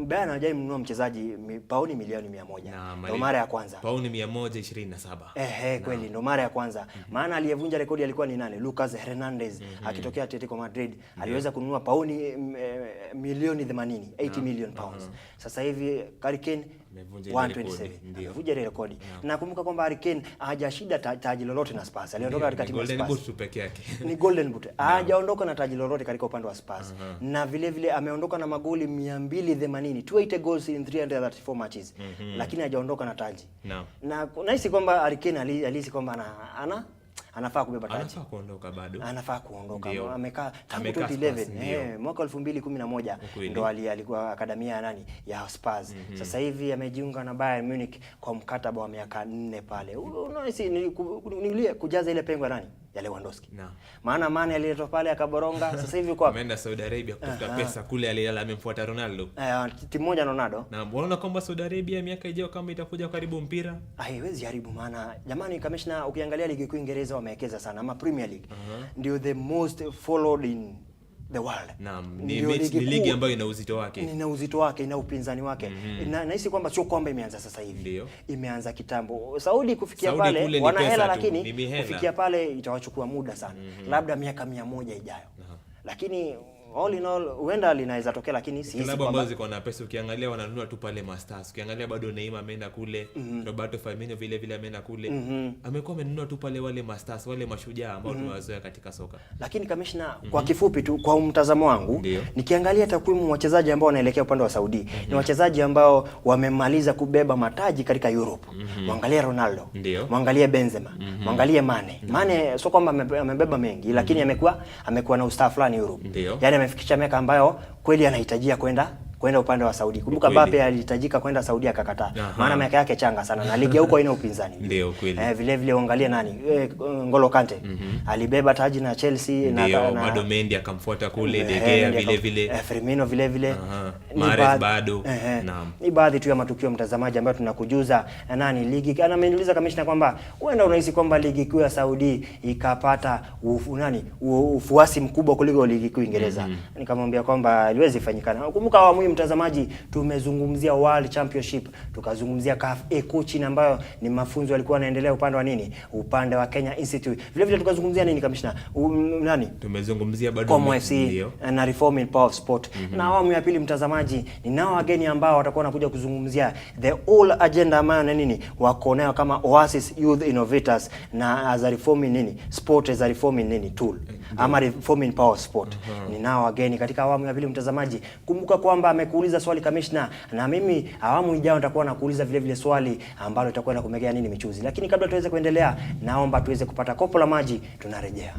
Bayern hajai mnunua mchezaji pauni milioni 100. Ndio mara ya kwanza. Pauni 127. Kweli ndio mara ya kwanza. Maana aliyevunja rekodi alikuwa ni nani? Lucas Hernandez akitokea Atletico Madrid. Aliweza kununua pauni milioni 80, 80 million pounds. Sasa hivi Harry Kane 127 amevunja ile rekodi. Nakumbuka kwamba Harry Kane hajashinda taji lolote na Spurs. Aliondoka katika timu ya Spurs. Golden Boot pekee yake. Ni Golden Boot. Hajaondoka na taji lolote katika upande wa Spurs. Na vile vile ameondoka na magoli 280, 280 goals in 334 matches. Lakini hajaondoka na taji. Na nahisi kwamba Harry Kane alihisi kwamba anafaa kubeba taji. Anafaa kuondoka bado. Anafaa kuondoka. Amekaa tangu 2011. Mwaka 2011 ndo alikuwa akademia ya nani? Ya Spurs. Sasa hivi amejiunga na Bayern Munich kwa mkataba wa miaka 4 pale. Unahisi ni kujaza ile pengo ya nani? ya Lewandowski. Naam. Maana Mane aliletwa pale akaboronga, sasa hivi kwa ameenda Saudi Arabia kutafuta pesa kule, alilala amemfuata Ronaldo. Timu moja Ronaldo. Na unaona kwamba Saudi Arabia miaka ijayo kama itakuja karibu mpira, haiwezi haribu. Maana jamani, Commissioner, ukiangalia ligi kuu Uingereza wamewekeza sana, ama Premier League ndio the most followed in the world. Naam, ni ligi ambayo ina uzito wake. Ina uzito wake, ina upinzani wake. Nahisi kwamba sio kwamba imeanza sasa hivi. Ndio. Imeanza kitambo. Saudi kufikia pale wana hela, lakini kufikia pale itawachukua muda sana. Labda miaka 100 ijayo. Lakini all in all huenda linaweza tokea, lakini si hizi kwamba ziko na pesa. Ukiangalia wananunua tu pale Masters, ukiangalia bado Neymar ameenda kule, Roberto Firmino vile ameenda kule, amekuwa amenunua tu pale wale Masters, wale mashujaa ambao tunawazoea katika soka. Lakini Commissioner, kwa kifupi tu, kwa mtazamo wangu, nikiangalia takwimu wachezaji ambao wanaelekea upande wa Saudi ni wachezaji ambao wamemaliza kubeba mataji katika Europe. Muangalie Ronaldo, muangalie Benzema, muangalie Mane. Mane sio kwamba amebeba mengi, lakini amekuwa na ustaa fulani Europe. Yani amefikisha miaka ambayo kweli anahitajia kwenda upande wa Saudi. Kumbuka Mbappe alihitajika kwenda Saudi akakataa. Maana miaka yake changa sana na ligi huko haina upinzani. Ndio kweli. Vile vile uangalie nani? N'Golo Kante. Alibeba taji na Chelsea na bado Mendy akamfuata kule, De Gea vile. Firmino vile. Mahrez bado. Naam. Ni baadhi tu ya matukio mtazamaji ambayo tunakujuza ligi. Ameniuliza Commissioner kwamba huenda unahisi kwamba ligi kuu ya Saudi ikapata ufuasi mkubwa kuliko ligi kuu Uingereza. Nikamwambia kwamba haiwezi fanyikana. Kumbuka awamu mtazamaji, tumezungumzia World Championship, tukazungumzia CAF coaching ambayo ni mafunzo yalikuwa yanaendelea upande wa upande wa Kenya Institute. Vile tukazungumzia Commissioner? Tumezungumzia bado Como FC na reform in power of sport. Na awamu ya pili mtazamaji, ninao wageni ambao watakuwa wanakuja kuzungumzia the whole agenda ambayo wako nayo kama Oasis Youth Innovators na as a reforming sport as a reforming tool ama reforming power sport. Ninao wageni katika awamu ya pili mtazamaji. Kumbuka kwamba amekuuliza swali Commissioner, na mimi awamu ijayo nitakuwa nakuuliza vile swali ambalo litakuwa na kumegea michuzi. Lakini kabla tuweze kuendelea, naomba tuweze kupata kopo la maji, tunarejea.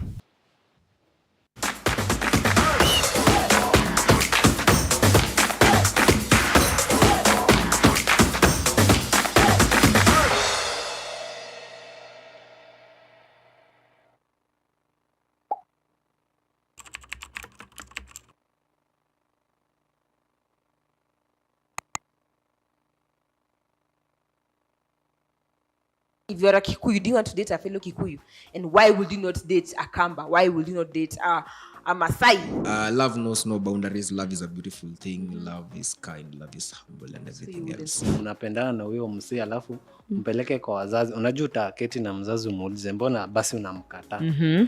If you're a Kikuyu, do you want to date a fellow Kikuyu? And why would you not date a Kamba? Why would you not date a Maasai? Love knows no boundaries. Love is a beautiful thing. Love is kind. Love is humble and everything else. Unapendana na huyo msee alafu mpeleke kwa wazazi. Unajua utaketi na mzazi umuulize mbona basi unamkataa.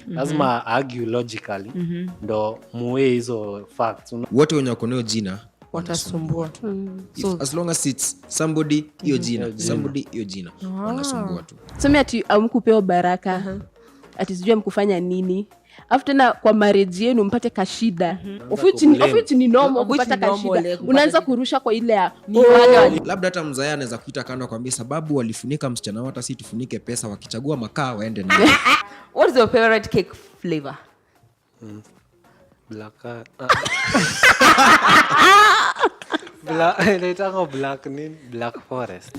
Lazima argue logically ndo muwe hizo facts. Wote wenye wako nayo jina watasumbua. As long as it's somebody hiyo jina, somebody hiyo jina wanasumbua tu. Sema ati amkupewa baraka. Ati sijui amkufanya nini. After na kwa marriage yenu mpate kashida. Ofichi ni normal kupata kashida. Unaanza kurusha kwa ile ya labda hata mzaya anaweza kuita kando kwambia sababu walifunika msichana hata si tufunike pesa, wakichagua makaa waende na. What is your favorite cake flavor? Black Black Forest.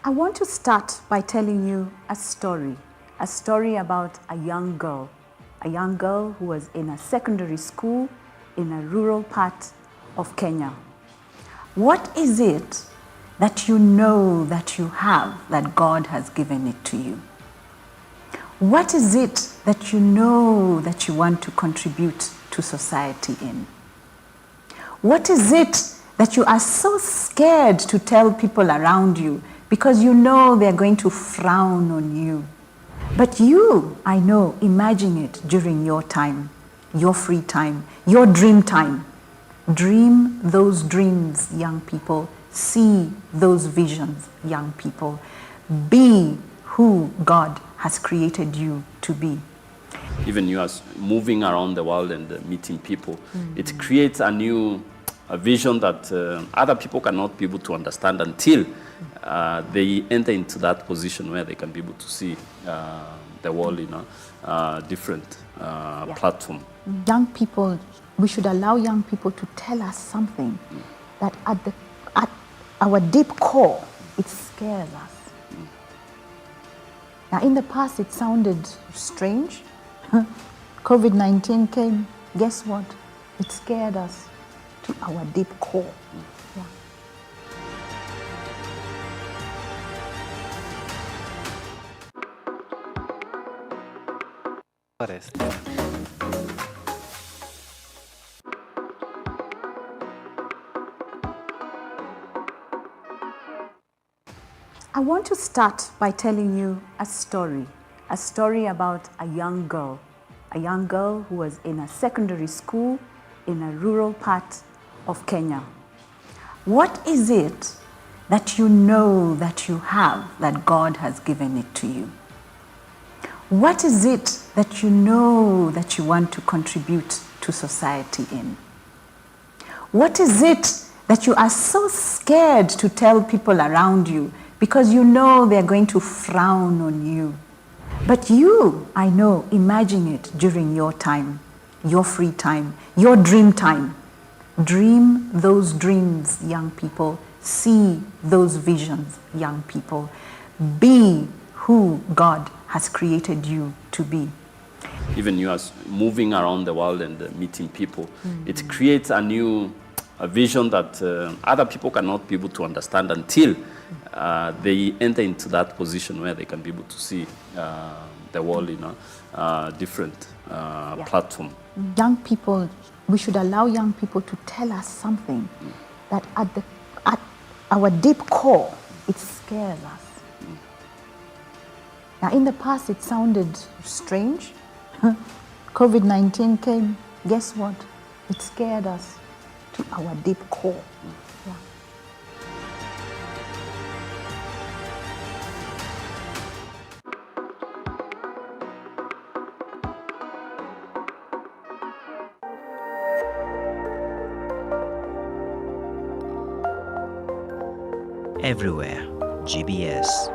I want to start by telling you a story about a young girl who was in a secondary school in a rural part of Kenya. What is it that you know that you have, that God has given it to you? What is it that you know that you want to contribute to society in? What is it that you are so scared to tell people around you because you know they're going to frown on you? But you, I know, imagine it during your time, your free time, your dream time. Dream those dreams, young people. See those visions, young people. Be who God has created you to be. Even you as moving around the world and meeting people, it creates a new vision that other people cannot be able to understand until they enter into that position where they can be able to see the world in a different platform. Young people, we should allow young people to tell us something. that at our deep core, it scares us. Now, in the past, it sounded strange. COVID-19 came. Guess what? It scared us to our deep core. Yeah. I want to start by telling you a story about a young girl who was in a secondary school in a rural part of Kenya. What is it that you know that you have, that God has given it to you? What is it that you know that you want to contribute to society in? What is it that you are so scared to tell people around you because you know they're going to frown on you? But you, I know, imagine it during your time, your free time, your dream time. Dream those dreams, young people. See those visions, young people. Be who God has created you to be. Even you as moving around the world and meeting people, it creates a new vision that other people cannot be able to understand until they enter into that position where they can be able to see the world in a different platform. Young people, we should allow young people to tell us something that at our deep core, it scares us. Now, in the past, it sounded strange. COVID-19 came. Guess what? It scared us to our deep core. Yeah. Everywhere, GBS.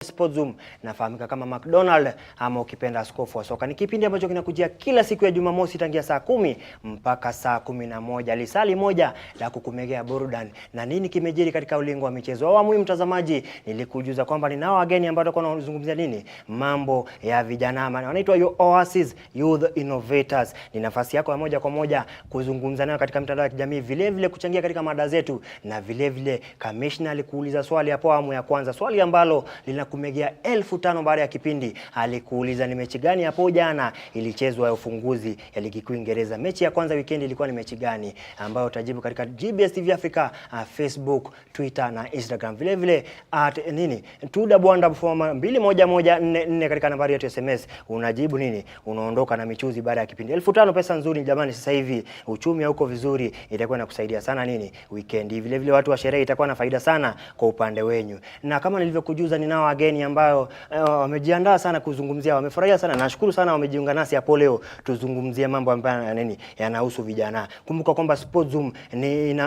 SPORTSZOOM nafahamika kama McDonald ama ukipenda askofu wa soka. Ni kipindi ambacho kinakujia kila siku ya Jumamosi tangia saa 10 mpaka saa 11. Lisali moja la kukumegea burudani. Na nini kimejiri katika ulingo wa michezo? Awamu hii mtazamaji, nilikujuza kwamba ninao wageni ambao watakuwa wanazungumzia nini? Mambo ya vijana. Wanaitwa Oasis Youth Innovators. Ni nafasi yako ya moja kwa moja kuzungumza nao katika mitandao ya kijamii, vile vile kuchangia katika mada zetu, na vile vile kamishna alikuuliza swali hapo awamu ya kwanza, swali ambalo kumegea 1500 baada ya kipindi. Alikuuliza ni mechi gani hapo jana ilichezwa ya ufunguzi ya ligi kuu Uingereza. Mechi ya kwanza weekend ilikuwa ni mechi gani, ambayo utajibu katika GBS TV Africa, Facebook, Twitter na Instagram. Vile vile at nini Tuda Bwanda Bufoma 21144 katika nambari yetu SMS. Unajibu nini, unaondoka na michuzi baada ya kipindi. 1500 pesa nzuri jamani, sasa hivi uchumi huko vizuri, itakuwa inakusaidia sana nini weekend. Vile vile watu wa sherehe itakuwa na faida sana kwa upande wenyu. Na kama nilivyokujuza, ninao wageni ambao wamejiandaa sana kuzungumzia, wamefurahia sana. Nashukuru sana wamejiunga nasi hapo leo tuzungumzie mambo ambayo nini yanahusu vijana. Kumbuka kwamba SPORTSZOOM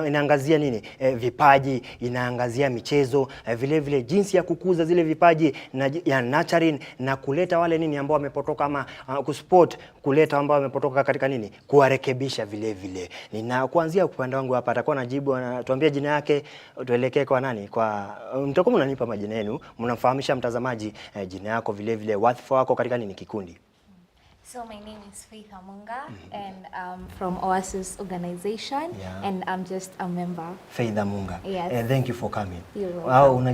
inaangazia nini, vipaji, inaangazia michezo, vile vile jinsi ya kukuza zile vipaji na ya nurturing na kuleta wale nini ambao wamepotoka ama kusport, kuleta ambao wamepotoka katika nini kuwarekebisha. Vile vile nina kuanzia upande wangu hapa atakuwa najibu, anatuambia jina yake, tuelekee kwa nani, kwa mtakuwa mnanipa majina yenu, mnamfahamisha mtazamaji jina yako, vile vile wadhifa wako katika nini kikundi. So my name is Faith Amunga and I'm from Oasis organization and I'm just a member. Faith Amunga. Yes. Thank you for coming. You're welcome.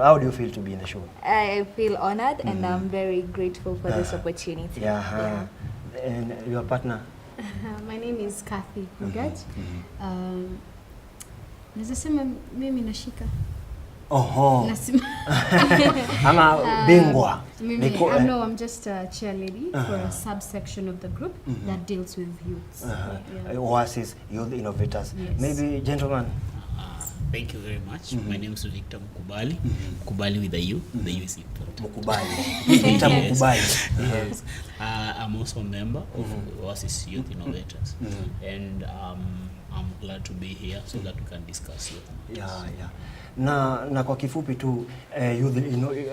How do you feel to be in the show? I feel honored and I'm very grateful for this opportunity. Yeah. And your partner? My name is Kathy Mugaj. Naweza sema mimi nashika. Oho. Ama bingwa. No, I'm just a chairlady for a subsection of the group that deals with youths. Oasis Youth Innovators. Yes. Maybe gentlemen. Thank you very much. My name is Victor Mukubali. Mukubali with the U. The U is important. Mukubali. Victor Mukubali. Yes. I'm also a member of Oasis Youth Innovators. And I'm glad to be here so that we can discuss it. Yeah. Na kwa kifupi tu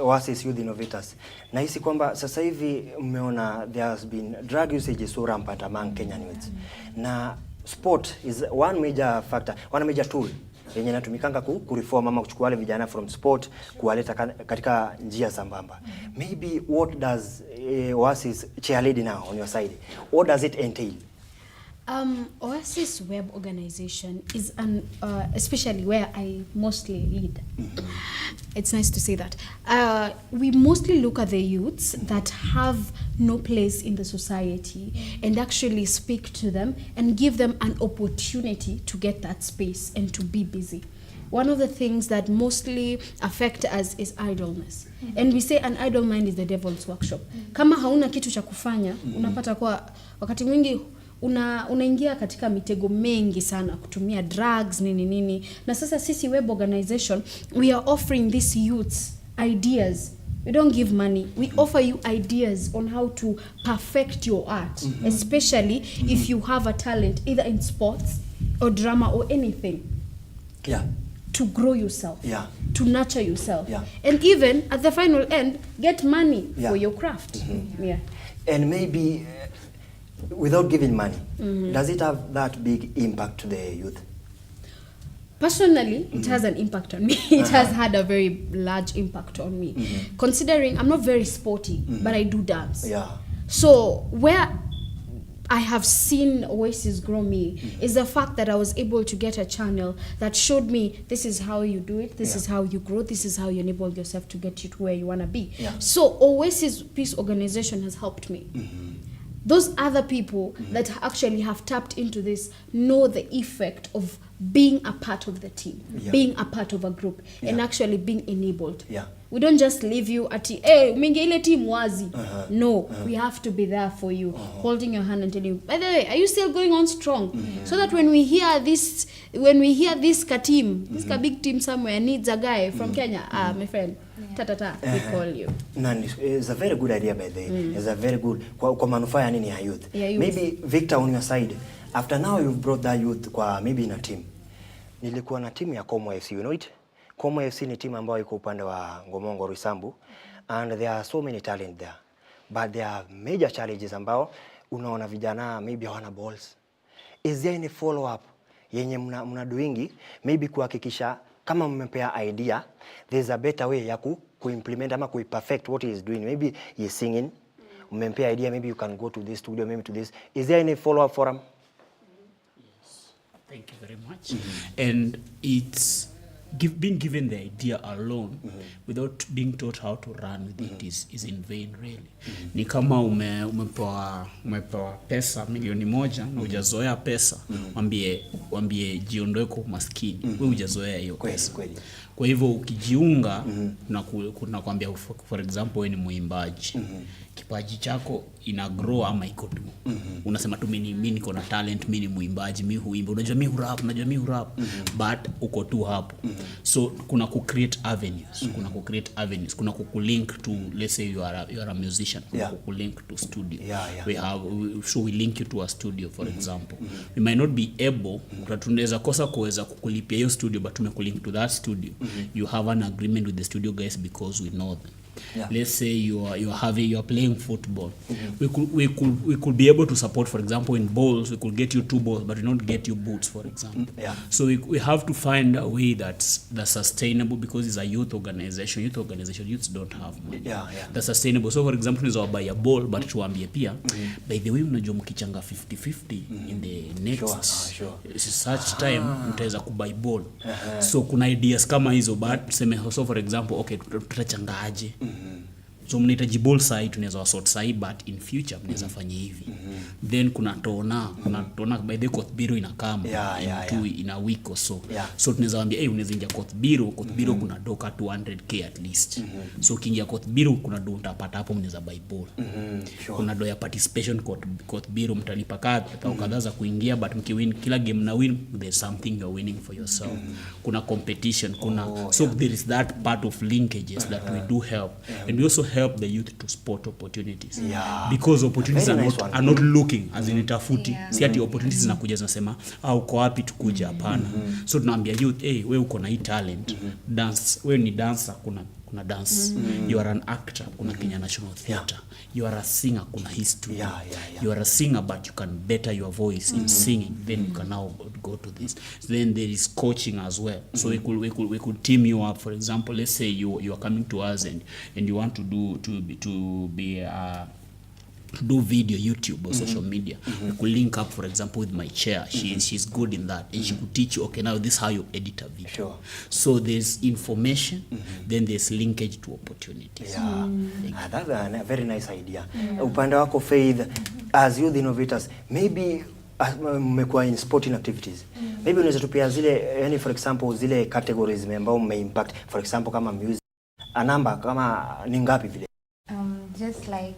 Oasis Youth Innovators. Nahisi kwamba sasa hivi mmeona there has been drug usage so rampant among Kenyan youths. Na sport is one major factor, one major tool yenye inatumikanga kureform ama kuchukua wale vijana from sport kuwaleta katika njia sambamba. Maybe what does Oasis cheerleading now on your side? What does it entail? Oasis Web Organization is especially where I mostly lead. It's nice to say that. We mostly look at the youths that have no place in the society and actually speak to them and give them an opportunity to get that space and to be busy. One of the things that mostly affect us is idleness. And we say an idle mind is the devil's workshop. Kama hauna kitu cha kufanya, unapata kwa wakati mwingi unaingia katika mitego mengi sana kutumia drugs nini. Na sasa sisi web organization, we are offering these youths ideas. We don't give money. We offer you ideas on how to perfect your art, especially if you have a talent either in sports or drama or anything. Yeah. To grow yourself. Yeah. To nurture yourself. Yeah. And even at the final end, get money Yeah. for your craft. Yeah. And maybe without giving money, does it have that big impact to the youth? Personally, it has an impact on me. It has had a very large impact on me. Considering I'm not very sporty, but I do dance. Yeah. So where I have seen Oasis grow me is the fact that I was able to get a channel that showed me this is how you do it, this is how you grow, this is how you enable yourself to get you to where you want to be. Yeah. So Oasis Peace Organization has helped me. Those other people that actually have tapped into this know the effect of being a part of the team, being a part of a group, and actually being enabled. Yeah. We don't just leave you at hey, minge ile team wazi. No, we have to be there for you, holding your hand and telling you, by the way, are you still going on strong? So that when we hear this team, this big team somewhere needs a guy from Kenya, my friend, we call you. Nani, it's a very good idea by the way. It's a very good kwa manufaa ya nini ya youth. Maybe Victor on your side, after now you've brought that youth kwa maybe in a team. Nilikuwa na team ya Komo FC, you know it? Komo FC ni team ambayo iko upande wa Ngomongo Ruisambu, and there are so many talent there. But there are major challenges ambao unaona vijana maybe hawana balls. Is there any follow up yenye mna doingi maybe kuhakikisha kama mmepea idea there's a better way ya ku-implement ama ku-perfect what he is doing? Maybe he is singing, mmempea idea, maybe you can go to this studio, maybe to this. Is there any follow up for him? Yes. Thank you very much. And it's being given the idea alone without being taught how to run with it is in vain really. Ni kama umepewa pesa milioni moja na hujazoea pesa, wambie jiondoe kwa umaskini. Wewe hujazoea hiyo pesa. Kwa hivyo ukijiunga na kuambia for example wewe ni muimbaji. Kipaji chako ina grow ama iko tu. Unasema tu mimi niko na talent, mimi ni muimbaji, mimi huimba, unajua mimi hurap, but uko tu hapo. So kuna create avenues, kuna link to, let's say you are a musician, kuna link to studio. We link you to a studio for example. We might not be able, tunaweza kosa kuweza kukulipia hiyo studio, but tumekulink to that studio. You have an agreement with the studio guys because we know them. Let's say you are playing football. We could be able to support, for example, in balls. We could get you 2 balls, but we not get you boots, for example. So we have to find a way that's sustainable, because it's a youth organization. Youths don't have money. That's sustainable. So for example, is buy a ball, but tuambie pia, by the way, unajua mkichanga 50-50 in the next such time mtaweza kubuy ball. So kuna ideas kama hizo, but so for example, okay, tutachangaje? So mnahitaji ball side tunaweza sort side, but in future mnaweza fanya hivi. Then kuna tona by the Kothbiro inakama in a week or so. So tunaweza waambia unaweza ingia Kothbiro kuna doka 200k at least. So ukiingia Kothbiro kuna do utapata hapo mnaweza buy ball. Kuna do ya participation Kothbiro mtalipa kadhaa za kuingia, but mkiwin kila game na win, there's something you're winning for yourself. Kuna competition, so there is that part of linkages that we do help, and we also help the youth to spot opportunities, because opportunities are not looking as in itafuti. Si ati opportunities zinakuja zinasema uko wapi tukuje, hapana. So tunaambia youth, wewe uko na hii talent, dance, wewe ni dancer, kuna dance, you are an actor, kuna Kenya National Theatre, you are a singer, kuna history, you are a singer but you can better your voice in singing, then you can now go to this. Then there is coaching as well. So we could team you up. For example, let's say you are coming to us and you want to do video, YouTube or social media. We could link up, for example, with my chair. She's good in that, and she could teach you, okay, now this is how you edit a video. So there's information, then there's linkage to opportunities. That's a very nice idea. Upande wako Faith, as youth innovators, maybe mmekuwa in sporting activities, maybe unaweza tupia zile, yani for example zile categories ambao mmeimpact, for example kama music, a number kama ni ngapi vile? Just like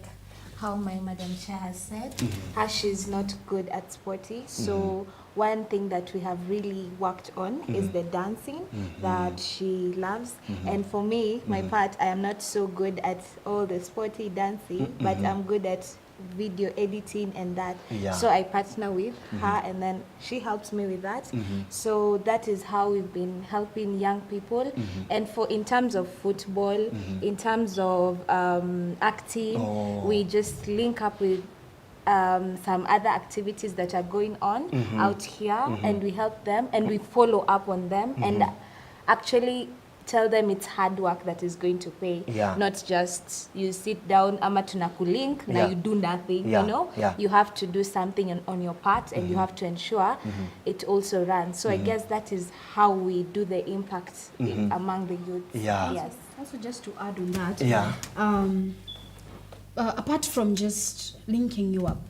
how my Madam Chair has said, how she's not good at sporty. So one thing that we have really worked on is the dancing that she loves. And for me, my part, I am not so good at all the sporty dancing, but I'm good at video editing and that. So I partner with her, and then she helps me with that. So that is how we've been helping young people. And in terms of football, in terms of acting, we just link up with some other activities that are going on out here, and we help them and we follow up on them and actually tell them it's hard work that is going to pay, not just you sit down ama tunakulink na you do nothing. You know, you have to do something on your part, and you have to ensure it also runs. So I guess that is how we do the impact among the youth. Yes. Also, just to add on that, apart from just linking you up,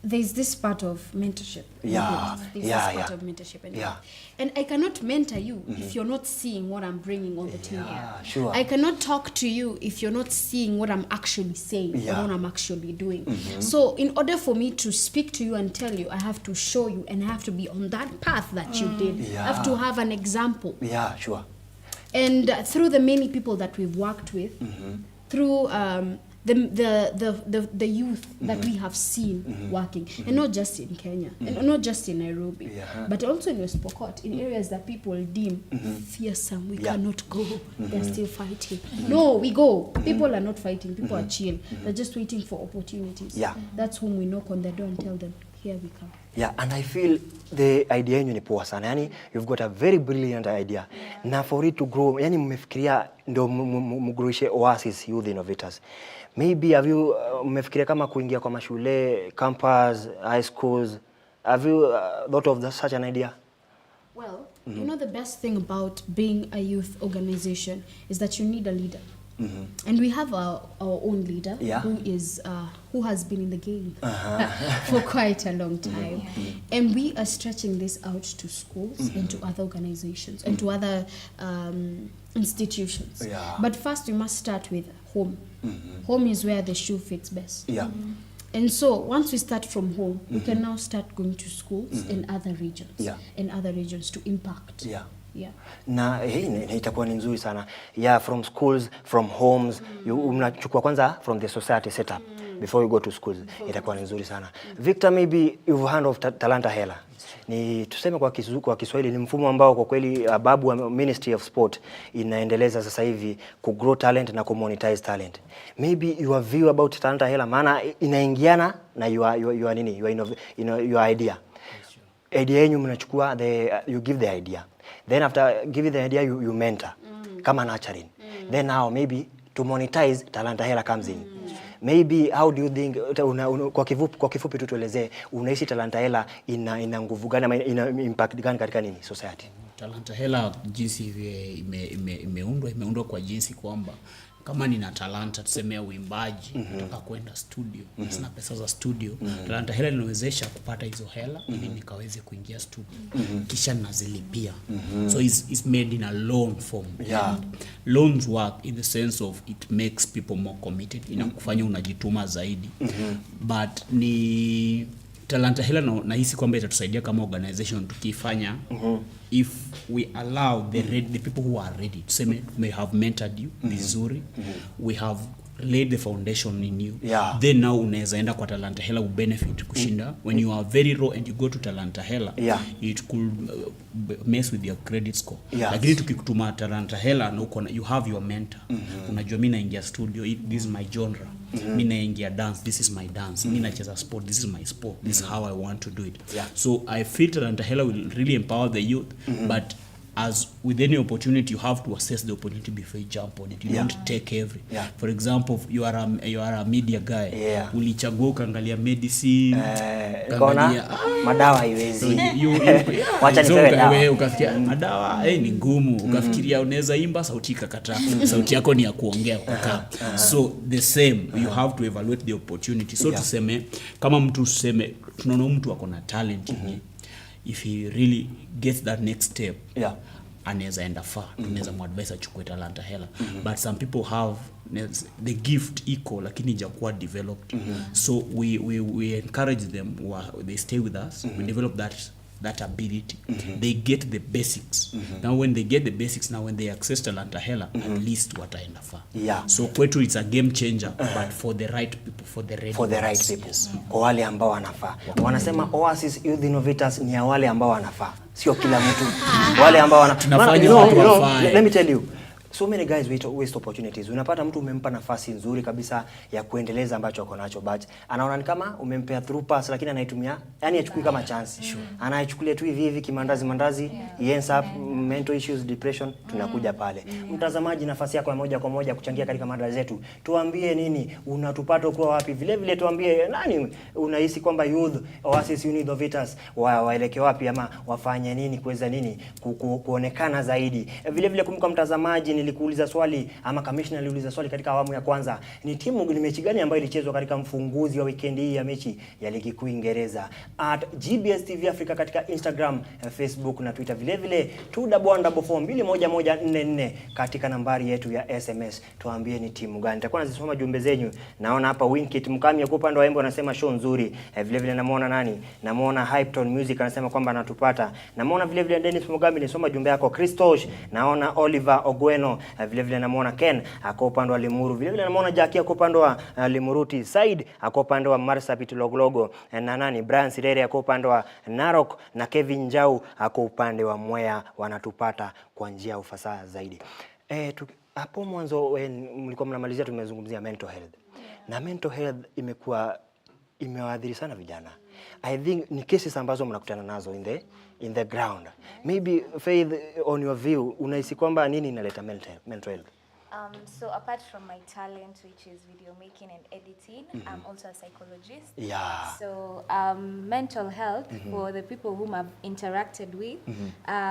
there's this part of mentorship. Part of mentorship. And I cannot mentor you if you're not seeing what I'm bringing on the table. I cannot talk to you if you're not seeing what I'm actually saying or what I'm actually doing. So in order for me to speak to you and tell you, I have to show you, and I have to be on that path that you did. I have to have an example. And through the many people that we've worked with, through the youth that we have seen working, and not just in Kenya, and not just in Nairobi, but also in West Pokot, in areas that people deem fearsome. We cannot go. They're still fighting. No, we go. People are not fighting. People are chill. They're just waiting for opportunities. That's when we knock on the door and tell them, here we come. And I feel the idea yenu ni poa sana. Yani you've got a very brilliant idea. Na for it to grow, yani mmefikiria ndio mgroishe Oasis Youth Innovators. Maybe have you mmefikiria kama kuingia kwa mashule, campus, high schools? Have you thought of such an idea? Well, you know, the best thing about being a youth organization is that you need a leader. And we have our own leader who has been in the game for quite a long time. And we are stretching this out to schools and to other organizations and to other institutions. But first we must start with home. Home is where the shoe fits best. And so once we start from home, we can now start going to schools in other regions to impact. Na itakuwa ni nzuri sana. From schools, from homes, unachukua kwanza from the society setup before you go to schools. Itakuwa ni nzuri sana. Victor, maybe you've heard of Talanta Hela. Ni tuseme kwa Kiswahili ni mfumo ambao kwa kweli babu wa Ministry of Sport inaendeleza sasa hivi ku grow talent na ku monetize talent. Maybe your view about Talanta Hela, maana inaingiana na your idea. Idea yenu mnachukua, you give the idea. Then after giving the idea, you mentor, kama nurturing. Then now maybe to monetize, Talanta Hela comes in. Maybe how do you think, kwa kifupi tutuelezee, unahisi Talanta Hela ina nguvu gani ama ina impact gani katika nini society? Talanta Hela jinsi imeundwa kwa jinsi kwamba kama nina talanta tuseme ya uimbaji, nataka kwenda studio, sina pesa za studio, talanta hela inawezesha kupata hizo hela ili nikaweze kuingia studio, kisha nazilipia. So it's made in a loan form. Loans work in the sense of it makes people more committed, inakufanya unajituma zaidi. But ni talanta hela nahisi kwamba itatusaidia kama organization tukifanya, if we allow the people who are ready, tuseme may have mentored you vizuri, we have laid the foundation in you, then now unaweza enda kwa talanta hela benefit kushinda when you are very raw and you go to talanta hela, it could mess with your credit score. Lakini tukikutuma talanta hela na uko you have your mentor, unajua mimi naingia studio, this is my genre, mimi naingia dance, this is my dance, mimi nacheza sport, this is my sport, this is how I want to do it. So I feel talanta hela will really empower the youth, but as with any opportunity, you have to assess the opportunity before you jump on it. You don't take every. For example, you are a media guy. Ulichagua ukaangalia medicine, ukaangalia madawa haiwezi. Wacha nipewe dawa. Ukafikiria madawa ni ngumu, ukafikiria unaweza imba sauti ikakataa. Sauti yako ni ya kuongea ukakaa. So the same, you have to evaluate the opportunity. So tuseme kama mtu tuseme tunaona mtu ako na talent if he really gets that next step, anaweza enda far. Tunaweza muadvise achukue talanta hela. But some people have the gift iko lakini hajakuwa developed. So we encourage them, they stay with us, we develop that ability. They get the basics. Now when they get the basics, now when they access talanta hela, at least wataenda far. So kwetu it's a game changer, but for the right people, for the right people. Kwa wale ambao wanafaa. Wanasema Oasis Youth Innovators ni ya wale ambao wanafaa. Sio kila mtu. Wale ambao wanafaa. Let me tell you. So many guys waste opportunities. Unapata mtu umempa nafasi nzuri kabisa ya kuendeleza ambacho ako nacho, but anaona ni kama umempea through pass lakini anaitumia, yani achukui kama chance. Anaichukulia tu hivi kimandazi, he ends up mental issues, depression, tunakuja pale. Mtazamaji, nafasi yako ya moja kwa moja kuchangia katika mada zetu. Tuambie nini unatupata kwa wapi? Vile vile tuambie nani unahisi kwamba youth Oasis Youth Innovators waelekee wapi ama wafanye nini kuweza nini kuonekana zaidi. Vile vile kumbuka mtazamaji, nilikuuliza swali ama commissioner aliuliza swali katika awamu ya kwanza, ni mechi gani ambayo ilichezwa katika mfunguzi wa weekend hii ya mechi ya ligi kuu Uingereza? @GBS TV Africa katika Instagram, Facebook na Twitter. Vile vile 2144 katika nambari yetu ya SMS. Tuambie ni timu gani. Nitakuwa nazisoma jumbe zenyu. Naona hapa Winkit Mkami kwa upande wa Embo anasema show nzuri. Vile vile namuona nani? Namuona Hypton Music anasema kwamba anatupata. Namuona vile vile Dennis Mugambi, nisoma jumbe yako. Christosh, naona Oliver Ogweno, vile vile namuona Ken kwa upande wa Limuru, vile vile namuona Jackie kwa upande wa Limuruti, Said kwa upande wa Marsabit Loglogo, na nani Brian Sirere kwa upande wa Narok, na Kevin Njau kwa upande wa Mwea. Wanatupata kwa njia ufasaha zaidi. Hapo mwanzo mlikuwa mnamalizia tumezungumzia mental health. Na mental health imewaadhiri sana vijana. I think ni cases ambazo mnakutana nazo in the ground. Maybe Faith, on your view, unahisi kwamba nini inaleta mental health? So apart from my talent, which is video making and editing, I'm also a psychologist. So mental health, for the people whom I've interacted with,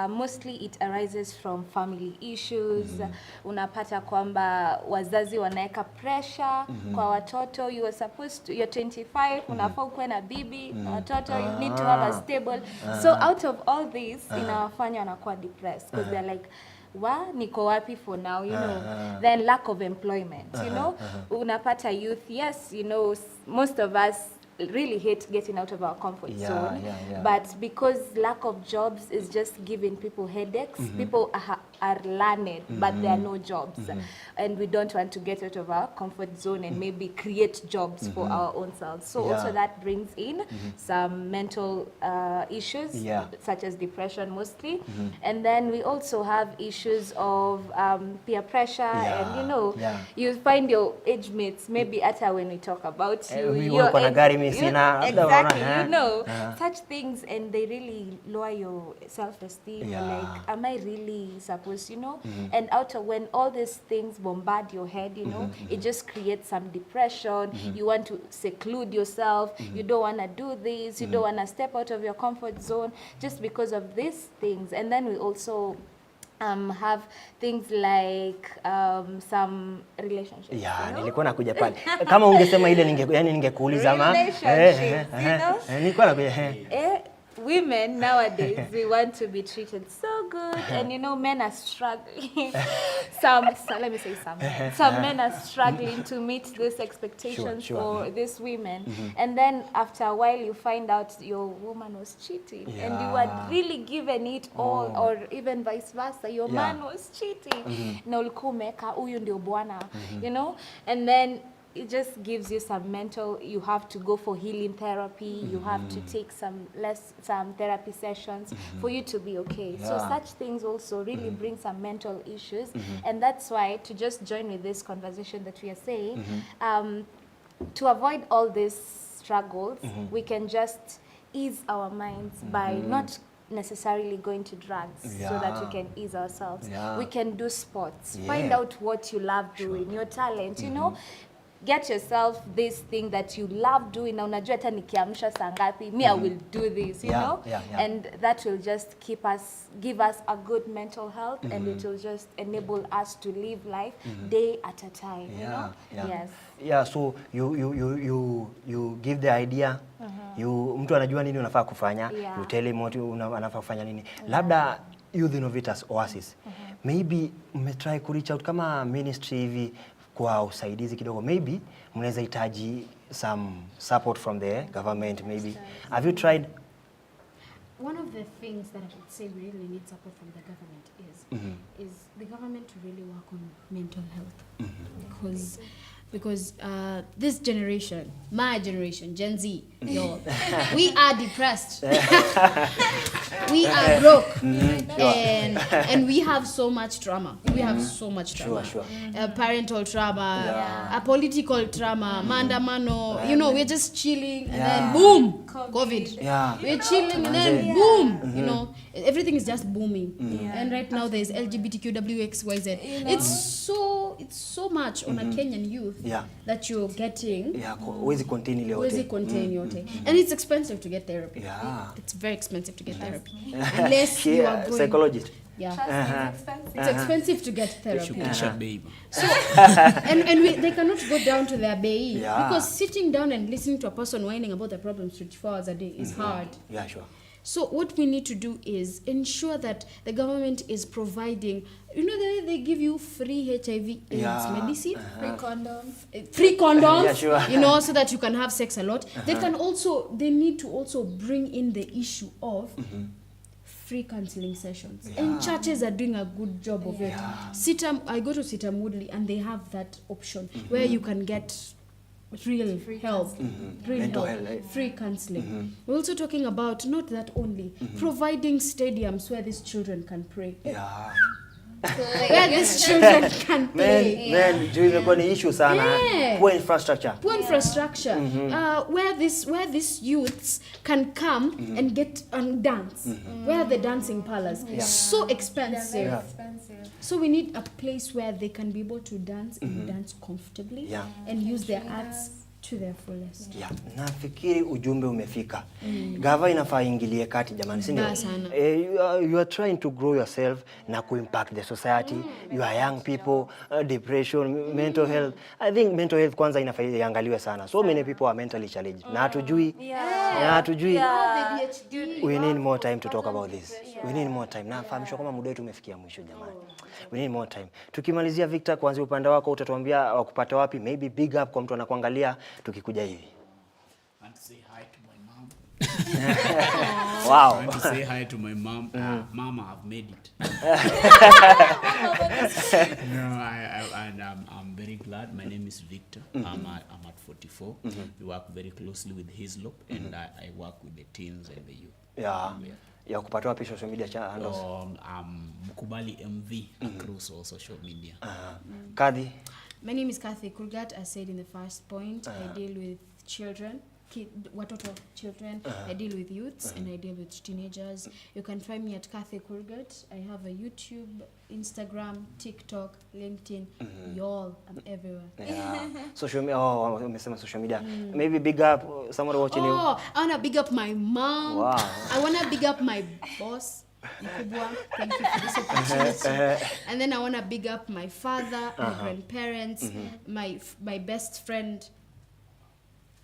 mostly it arises from family issues. Unapata kwamba wazazi wanaeka pressure kwa watoto. You're 25, unafaa kuwa na bibi, watoto, you need to have a stable. So out of all this, inawafanya wanakuwa depressed because they're like, niko wapi for now, you know. Then lack of employment, you know. Unapata youth, yes, you know, most of us really hate getting out of our comfort zone, but because lack of jobs is just giving people headaches. People are learned, but there are no jobs, and we don't want to get out of our comfort zone and maybe create jobs for our own selves. So also that brings in some mental issues, such as depression mostly, and then we also have issues of peer pressure, and you know, you find your age mates, maybe after when we talk about you, exactly, you know, such things, and they really lower your self-esteem. You're like, am I really supposed, you know? And out of when all these things bombard your head, you know, it just creates some depression. You want to seclude yourself. You don't want to do this. You don't want to step out of your comfort zone just because of these things. And then we also have things like some relationships. Yeah, you know? nilikuwa nakuja pale. Kama ungesema ile ningekuuliza ama relationships, you know? Nilikuwa nakuja Women nowadays, we want to be treated so good, and you know, men are struggling. Let me say some men are struggling to meet these expectations for these women, and then after a while you find out your woman was cheating, and you had really given it all, or even vice versa, your man was cheating. Na ulikuwa umeka huyu ndio bwana, you know, and then it just gives you some mental, you have to go for healing therapy, you have to take some therapy sessions for you to be okay. So such things also really bring some mental issues, and that's why, to just join with this conversation that we are saying, to avoid all these struggles, we can just ease our minds by not necessarily going to drugs so that we can ease ourselves. We can do sports. Find out what you love doing, your talent, you know. Get yourself this thing that you love doing. Na unajua hata nikiamsha saa ngapi, me I will do this, you know? And that will just give us a good mental health, and it will just enable us to live life day at a time, you know? Yes. Yeah, so you give the idea, mtu anajua nini unafaa kufanya, you tell him what anafaa kufanya nini. Labda Youth Innovators Oasis, maybe mmetry ku reach out kama ministry hivi kwa usaidizi kidogo, maybe mnaweza hitaji some support from the government, maybe. Have you tried? One of the things that I would say we really need support from the government is the government to really work on mental health, because this generation, my generation, Gen Z, y'all, we are depressed. We are broke, and we have so much trauma. We have so much trauma. Parental trauma, a political trauma, maandamano. You know, we're just chilling, and then boom, COVID. We're chilling, and then boom. You know, everything is just booming. And right now there's LGBTQWXYZ. It's so much on a Kenyan youth that you're getting. Huwezi contain yote. And it's expensive to get therapy. It's very expensive to get therapy. Unless you are going... Psychologist. It's expensive to get therapy. So, and they cannot go down to their BAE because sitting down and listening to a person whining about their problems 24 hours a day is hard. So what we need to do is ensure that the government is providing, you know, they give you free HIV/AIDS medicine, free condoms, you know, so that you can have sex a lot. They need to also bring in the issue of free counseling sessions, and churches are doing a good job of it. I go to Sitam Woodley, and they have that option where you can get real help, free counseling. We're also talking about not that only, providing stadiums where these children can pray. Where these children can play. Juu imekuwa ni issue sana. Poor infrastructure. Where these youths can come and get and dance. Where are the dancing parlors? So expensive. So we need a place where they can be able to dance and dance comfortably and use their arts to their fullest. Nafikiri ujumbe umefika. Gava inafaa ingilie kati jamani, si ndio? You are trying to grow yourself na ku-impact the society. You are young people, depression, mental health. I think mental health kwanza inafaa iangaliwe sana. So many people are mentally challenged. Na hatujui. We need more time to talk about this. We need more time. Nafahamishwa kama muda wetu umefikia mwisho jamani. We need more time. Tukimalizia Victor, kuanzia upande wako utatuambia wakupata wapi, maybe big up kwa mtu anakuangalia tukikuja hivi. I want to say hi to my mom. Wow. I want to say hi to my mom. Mama, I've made it. I'm very glad. My name is Victor. I'm at 44. We work very closely with Hislop, and I work with the teens and the youth. Ya kupata wapi social media handles? Mkubali MV across all social media. Kadhi? My name is Kathy Kurgat. I said in the first point, I deal with children. Watoto children. I deal with youths and I deal with teenagers. You can find me at Kathy Kurgat. I have a YouTube, Instagram, TikTok, LinkedIn. Y'all, I'm everywhere. Social media. Umesema social media. Maybe big up somebody watching you. I wanna big up my mom. Wow. I wanna big up my boss. Mkubwa, thank you for this opportunity. And then I want to big up my father, my grandparents, my best friend.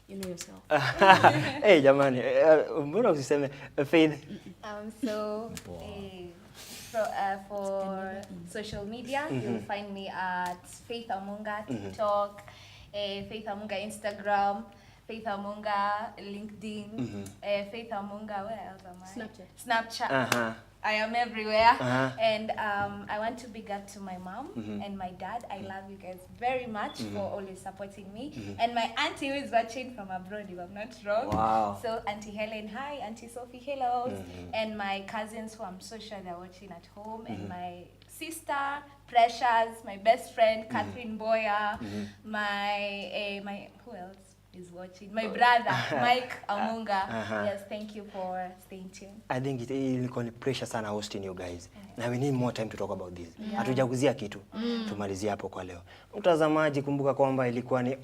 You know yourself. Hey, jamani, mbona usiseme Faith? For social media, you'll find me at Faith Amunga TikTok, Faith Amunga Instagram, Faith Amunga LinkedIn, Faith Amunga, where else am I? Snapchat. I am everywhere. And I want to big up to my mom and my dad. I love you guys very much for always supporting me. And my auntie who is watching from abroad, if I'm not wrong. Wow. So Auntie Helen, hi. Auntie Sophie, hello. And my cousins who I'm so sure they're watching at home. And my sister, Precious, my best friend, Catherine Boyer, my who else is watching? My brother, Mike Amunga. Yes, thank you for staying tuned. I think it is precious sana hosting you guys. Now we need more time to talk about this. Hatujaguzia kitu. Tumalizie hapo kwa leo. Mtazamaji, kumbuka kwamba ilikuwa ni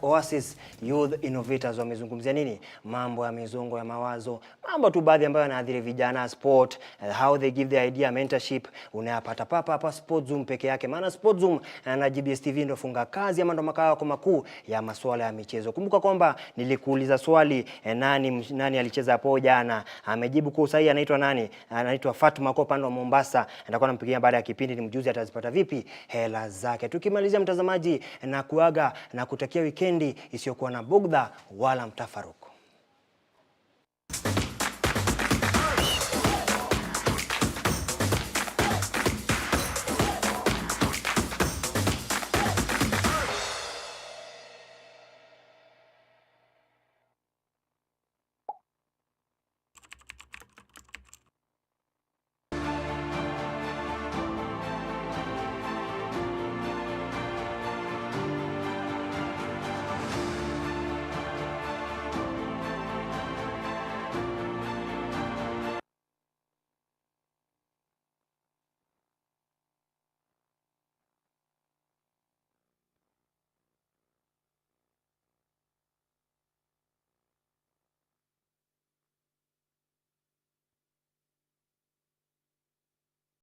Oasis Youth Innovators wamezungumzia nini? Mambo ya mizongo ya mawazo, mambo tu baadhi ambayo yanaathiri vijana, sport, how they give their idea, mentorship. Unayapata hapa SPORTSZOOM peke yake. Maana SPORTSZOOM na GBS TV ndio funga kazi ama ndo makao yako makuu ya masuala ya michezo. Kumbuka kwamba nilikuuliza swali, nani alicheza hapo jana? Amejibu kwa usahihi, anaitwa nani? Anaitwa Fatuma kwa upande wa Mombasa. Nitakuwa nampigia baada ya kipindi ni mjuzi atazipata vipi hela zake. Tukimalizia mtazamaji, na kuaga na kutakia wikendi isiyokuwa na bugdha wala mtafaruku.